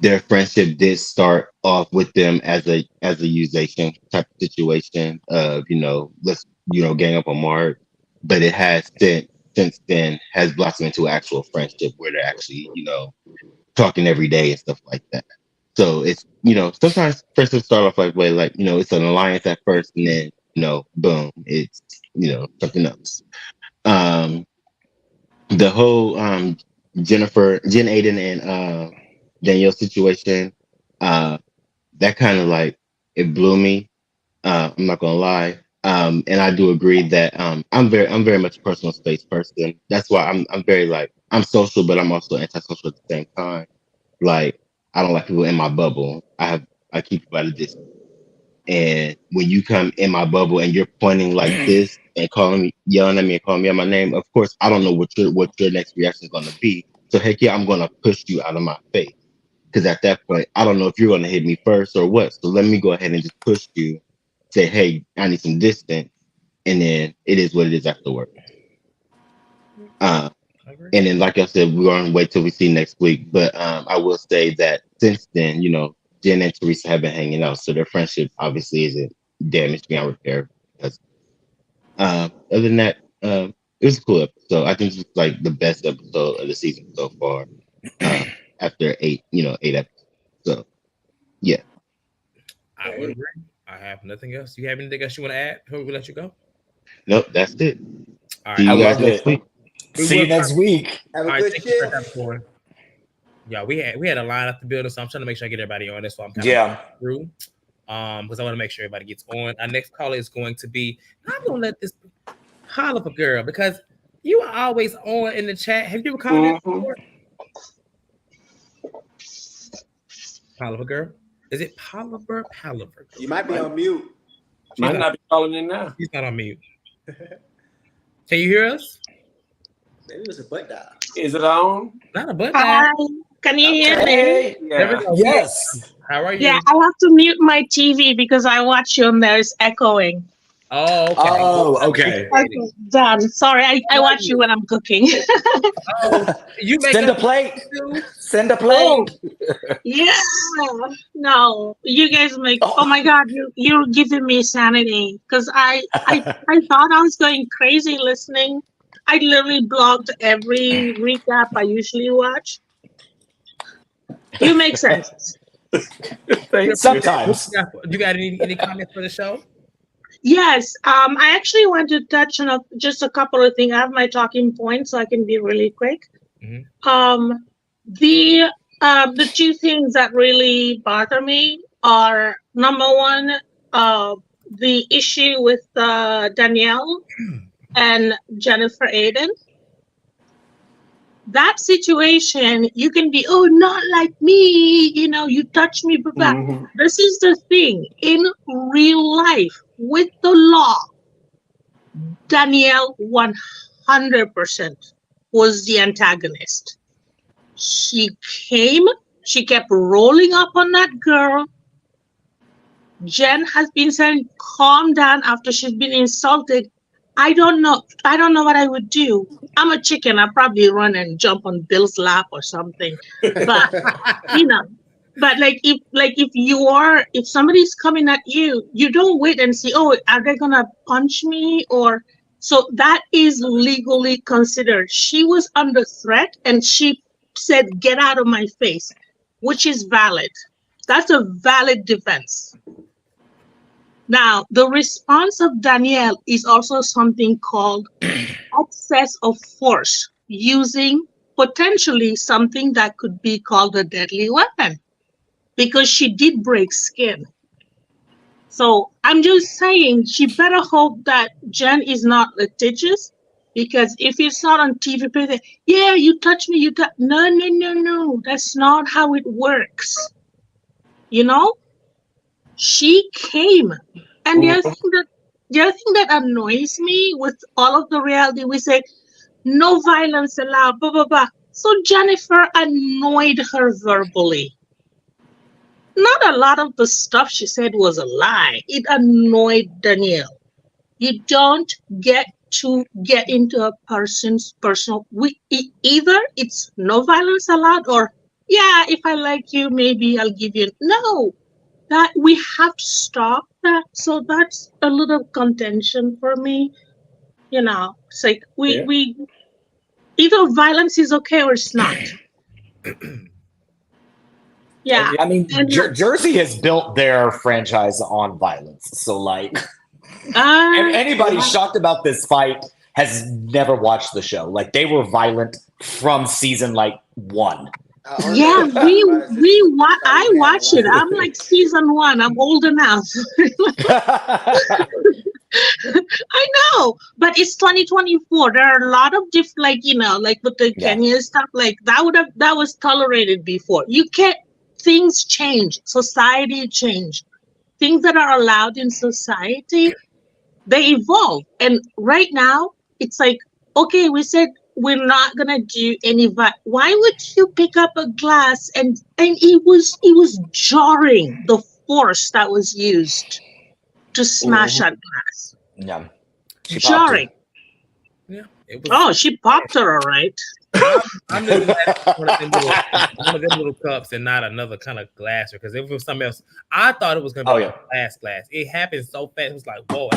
their friendship did start off with them as a usation type of situation of let's gang up on Mark, but it has since then has blossomed into an actual friendship where they're actually talking every day and stuff like that. So it's sometimes friendships start off like it's an alliance at first and then boom, it's something else. Um, the whole Jen Aiden and Danielle situation, that kind of like it blew me. I'm not gonna lie. And I do agree that I'm very much a personal space person. That's why I'm very like I'm social, but I'm also antisocial at the same time. Like I don't like people in my bubble. I keep people at a distance. And when you come in my bubble and you're pointing like this and yelling at me and calling me out my name, of course I don't know what your next reaction is gonna be. So heck yeah, I'm gonna push you out of my face. Because at that point, I don't know if you're gonna hit me first or what. So let me go ahead and just push you, say, hey, I need some distance, and then it is what it is afterward. And then, like I said, we're gonna wait till we see next week. But I will say that since then, Jen and Teresa have been hanging out, so their friendship obviously isn't damaged beyond repair. Because other than that, it was a cool episode. I think it's like the best episode of the season so far. After 8 episodes. So yeah. I would agree. I have nothing else. You have anything else you want to add before we let you go? Nope, that's it. All right. See you I guys love next it. week. See you next week. Have a All right, good thank you for shift. that for. Yeah, we had a line at the building, so I'm trying to make sure I get everybody on. That's why I'm kind Yeah. of through. Because I want to make sure everybody gets on. Our next caller is going to be. I'm gonna let this holler for girl because you are always on in the chat. Have you ever called in before? Palaver girl. Is it Palaver? Palaver. You might be on mute. Might not be calling in now. She's not on mute. Can you hear us? Maybe it was a butt dial. Is it on? Not a butt Hi, dial. can you hear me? Hey. There we go. Yes. How are you? Yeah, I have to mute my TV because I watch you and there's echoing. Oh, okay. Oh, okay. Okay, done. Sorry, I watch you when I'm cooking. You make Send a us plate. too? Send a Oh, plate. yeah. No, you guys make. Oh my God, you're giving me sanity because I thought I was going crazy listening. I literally blocked every recap I usually watch. You make sense. Sometimes. You got any comments for the show? Yes, I actually want to touch on just a couple of things. I have my talking points, so I can be really quick. Mm-hmm. The two things that really bother me are number one, the issue with Danielle and Jennifer Aiden. That situation, you can be, oh, not like me, you touch me, but this is the thing. In real life, with the law, Danielle 100% was the antagonist. She kept rolling up on that girl. Jen has been saying, calm down after she's been insulted. I don't know what I would do. I'm a chicken. I'd probably run and jump on Bill's lap or something. But but if somebody's coming at you, you don't wait and see, oh, are they gonna punch me? Or so that is legally considered. She was under threat and she said, get out of my face, which is valid. That's a valid defense. Now, the response of Danielle is also something called excess of force, using potentially something that could be called a deadly weapon, because she did break skin. So I'm just saying she better hope that Jen is not litigious Because if it's not on TV, people say, yeah, you touch me, you touch. No, no, no, no. That's not how it works. You know, she came. And the other thing that annoys me with all of the reality, we say, no violence allowed, blah, blah, blah. So Jennifer annoyed her verbally. Not a lot of the stuff she said was a lie. It annoyed Danielle. You don't get to get into a person's personal. Either it's no violence allowed, or yeah, if I like you, maybe I'll give you. No, that we have to stop that. So that's a little contention for me. It's like we either violence is okay or it's not. Yeah, I mean, and Jersey has built their franchise on violence. So, like, uh, anybody shocked about this fight has never watched the show. Like, they were violent from season, like, 1. yeah, I watch it. I'm like season 1. I'm old enough. I know, but it's 2024. There are a lot of different, like with the Kenya stuff, like that was tolerated before. You can't. Things change. Society change. Things that are allowed in society, they evolve. And right now, it's like, okay, we said we're not gonna do any. Why would you pick up a glass and it was jarring, the force that was used to smash that glass. Yeah. Jarring. Yeah, it was. Oh, she popped her, all right. I'm just glad one of them little cups and not another kind of glass, because if it was something else, I thought it was going to be glass. It happened so fast. It was like, whoa.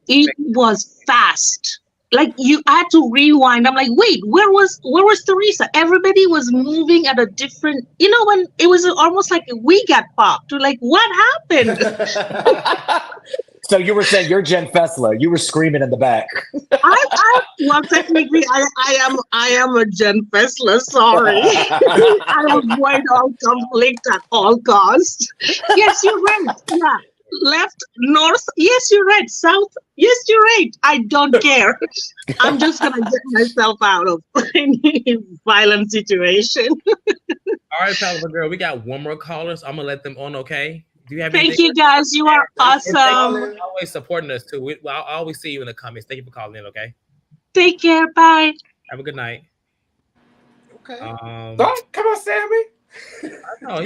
It was fast. Like you had to rewind. I'm like, wait, where was Teresa? Everybody was moving at a different. When it was almost like we got popped. We're like, what happened? So you were saying you're Jen Fessler. You were screaming in the back. Well, technically, I am a Jen Fessler. Sorry, I avoid all conflict at all costs. Yes, you're right. Yeah, left, north. Yes, you're right. South. Yes, you're right. I don't care. I'm just gonna get myself out of any violent situation. All right, Palaver girl, we got one more caller, so I'm gonna let them on. Okay. Do you have Thank you guys. You are awesome. Always supporting us too. I'll always see you in the comments. Thank you for calling in. Okay. Take care. Bye. Have a good night. Okay. Come on, Sammy. I know.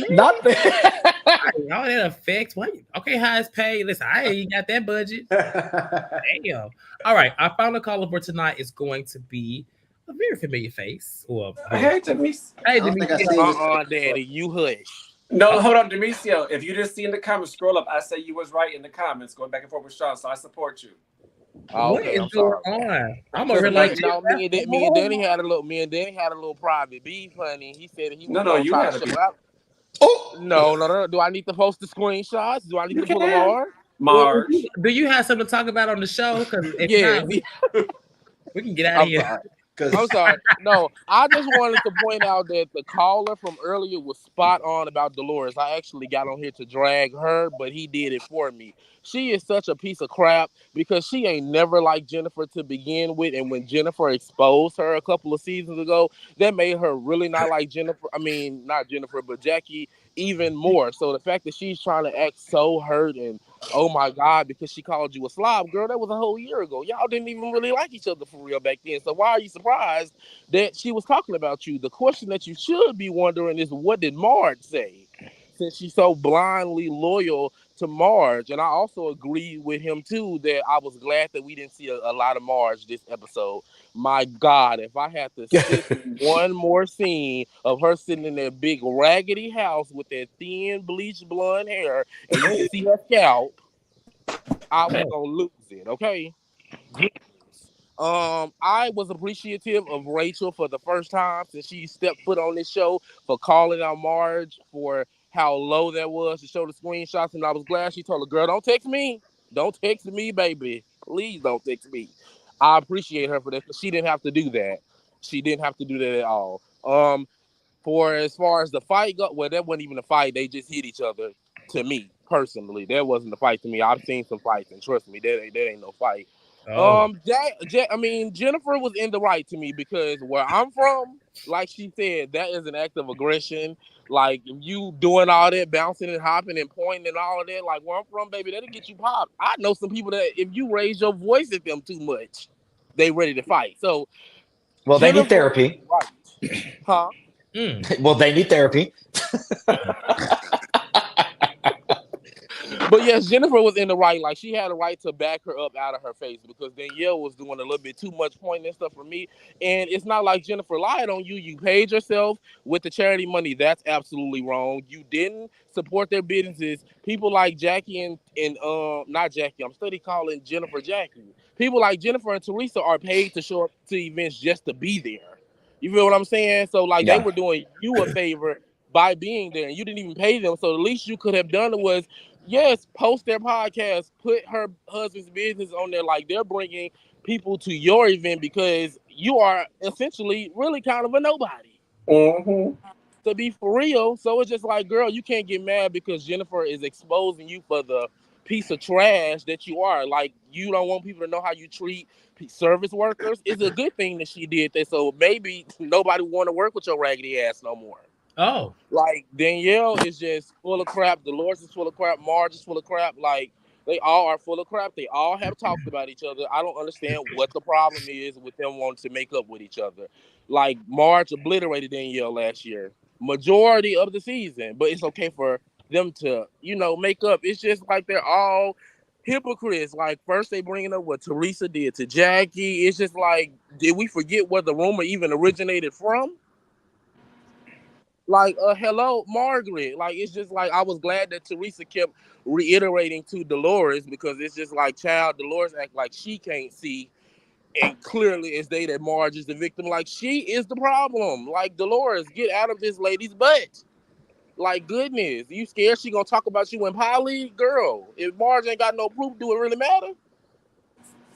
Not all that affects what? Okay, highest pay. Listen, I ain't got that budget. Damn. All right. Our final caller for tonight is going to be a very familiar face. Hey, Demise. Hey, Demise. Daddy, you hush. No, hold on, Demisio. If you just see in the comments, scroll up. I say you was right in the comments, going back and forth with Sean, so I support you. What is going on? I'm over like me and Danny had a little private beef, honey. He said he was no, you had a beef. Oh no. Do I need to post the screenshots? Do I need to pull them on? Marge, do you have something to talk about on the show? Because we can get out of here. I'm sorry. No, I just wanted to point out that the caller from earlier was spot on about Dolores. I actually got on here to drag her, but he did it for me. She is such a piece of crap because she ain't never liked Jennifer to begin with. And when Jennifer exposed her a couple of seasons ago, that made her really not like Jennifer. I mean, not Jennifer, but Jackie even more. So the fact that she's trying to act so hurt and oh my God, because she called you a slob, girl, that was a whole year ago. Y'all didn't even really like each other for real back then. So why are you surprised that she was talking about you? The question that you should be wondering is, what did Marge say? Since she's so blindly loyal to Marge. And I also agree with him too that I was glad that we didn't see a lot of Marge this episode. My God, if I had to sit through one more scene of her sitting in that big raggedy house with that thin bleached blonde hair and you can see her scalp, I was gonna lose it. Okay. I was appreciative of Rachel for the first time since she stepped foot on this show for calling out Marge for how low that was to show the screenshots, and I was glad she told her, girl, don't text me. Don't text me, baby. Please don't text me. I appreciate her for that. She didn't have to do that. She didn't have to do that at all. For as far as the fight go, well, that wasn't even a fight. They just hit each other. To me personally, that wasn't a fight to me. I've seen some fights, and trust me, that ain't no fight. Oh. I mean, Jennifer was in the right to me because where I'm from, like she said, that is an act of aggression. Like you doing all that, bouncing and hopping and pointing and all of that. Like where I'm from, baby, that'll get you popped. I know some people that if you raise your voice at them too much, they ready to fight. So Well, they need Jennifer was therapy. right, huh? Well, they need therapy. But yes, Jennifer was in the right. Like she had a right to back her up out of her face because Danielle was doing a little bit too much pointing and stuff for me. And it's not like Jennifer lied on you. You paid yourself with the charity money. That's absolutely wrong. You didn't support their businesses. People like Jackie and not Jackie. I'm study calling Jennifer Jackie. People like Jennifer and Teresa are paid to show up to events just to be there. You feel what I'm saying? So like they Yeah. were doing you a favor by being there, and you didn't even pay them. So the least you could have done was yes, post their podcast, put her husband's business on there. Like they're bringing people to your event because you are essentially really kind of a nobody. Mm-hmm. To be for real. So it's just like, girl, you can't get mad because Jennifer is exposing you for the piece of trash that you are. Like you don't want people to know how you treat service workers. It's a good thing that she did that. So maybe nobody want to work with your raggedy ass no more. Oh. Like Danielle is just full of crap. Dolores is full of crap. Marge is full of crap. Like they all are full of crap. They all have talked about each other. I don't understand what the problem is with them wanting to make up with each other. Like Marge obliterated Danielle last year, majority of the season, but it's okay for them to, make up. It's just like they're all hypocrites. Like first they bringing up what Teresa did to Jackie. It's just like, did we forget where the rumor even originated from? Like, hello, Margaret. Like, it's just like I was glad that Teresa kept reiterating to Dolores because it's just like, child, Dolores act like she can't see, and clearly it's they that Marge is the victim. Like, she is the problem. Like, Dolores, get out of this lady's butt. Like, goodness, you scared she gonna talk about you in Polly? Girl, if Marge ain't got no proof, do it really matter?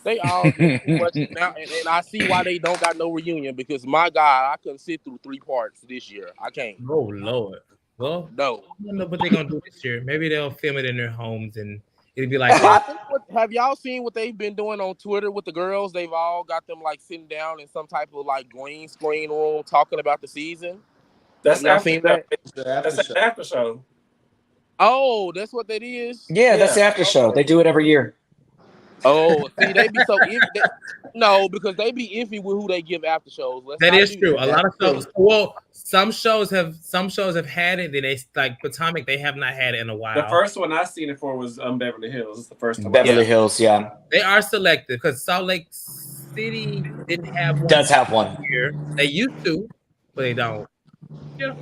They all just too much now, and I see why they don't got no reunion because my God, I couldn't sit through 3 parts this year. I can't. Oh Lord. Well, No. I don't know what they're gonna do this year. Maybe they'll film it in their homes and it'll be like Well, I think have y'all seen what they've been doing on Twitter with the girls? They've all got them like sitting down in some type of like green screen room talking about the season. That's Have y'all after seen show. that? That's an after show. Oh, that's what that is. Yeah, that's the after show. They do it every year. Oh, see, they be so no, because they be iffy with who they give after shows. that is true. A lot of shows. Well, some shows have had it. Then they like Potomac. They have not had it in a while. The first one I seen it for was Beverly Hills. It's the first one. Beverly Hills, yeah. They are selective because Salt Lake City didn't have one. Does have one here. They used to, but they don't. Yeah.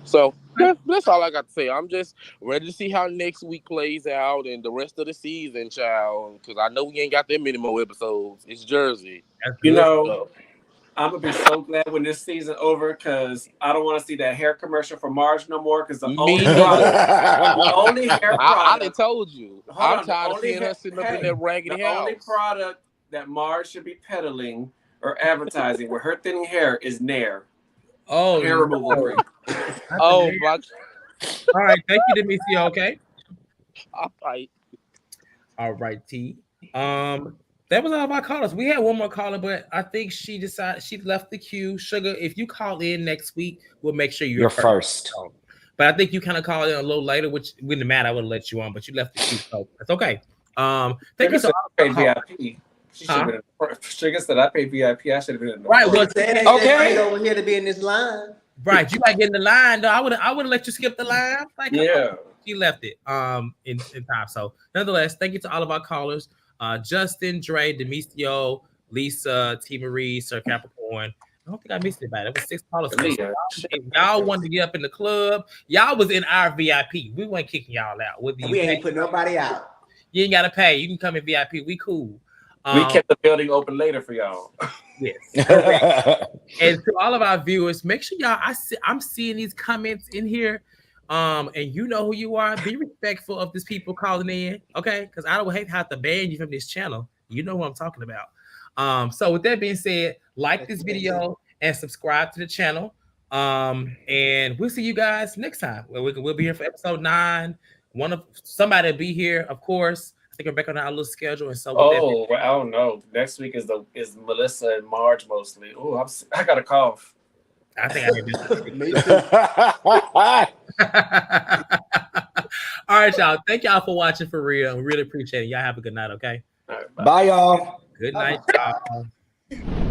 So that's all I got to say. I'm just ready to see how next week plays out and the rest of the season, child. Because I know we ain't got that many more episodes. It's Jersey. I'm gonna be so glad when this season over because I don't want to see that hair commercial for Marge no more. Because the only hair product, I done told you. I'm tired of seeing her sitting up in that raggedy house. The only product that Marge should be peddling or advertising with her thinning hair is Nair. Oh, hair removal cream. Oh, my. All right, thank you, Demetrio. Okay. All right. All right, T. That was all of our callers. We had one more caller, but I think she decided she left the queue. Sugar, if you call in next week, we'll make sure you're first. But I think you kind of called in a little later, which wouldn't matter. I would have let you on, but you left the queue, so that's okay. Thank you so much. VIP. She should have been. Sugar said I paid VIP. I should have been in the right. Well, okay. Over here to be in this line. Right, you might get in the line though. I would have let you skip the line. Like, yeah, she left it in time. So nonetheless, thank you to all of our callers. Justin, Dre, Demetrio, Lisa, T. Marie, Sir Capricorn. I don't think I missed anybody. It was 6 callers. Y'all wanted to get up in the club. Y'all was in our VIP. We weren't kicking y'all out. We ain't put nobody out. You ain't gotta pay. You can come in VIP. We cool. We kept the building open later for y'all. Yes. And to all of our viewers, make sure y'all. I'm seeing these comments in here. And you know who you are. Be respectful of these people calling in, okay? Because I don't have to ban you from this channel. You know who I'm talking about. So with that being said, like this video and subscribe to the channel. And we'll see you guys next time. We'll be here for episode 9. Somebody will be here, of course. think we're back on our little schedule. And so, well, I don't know. Next week is Melissa and Marge mostly. Oh, I got a cough. I think I need to. Me too. All right, y'all. Thank y'all for watching for real. We really appreciate it. Y'all have a good night, okay? All right, Bye, y'all. Good night, y'all.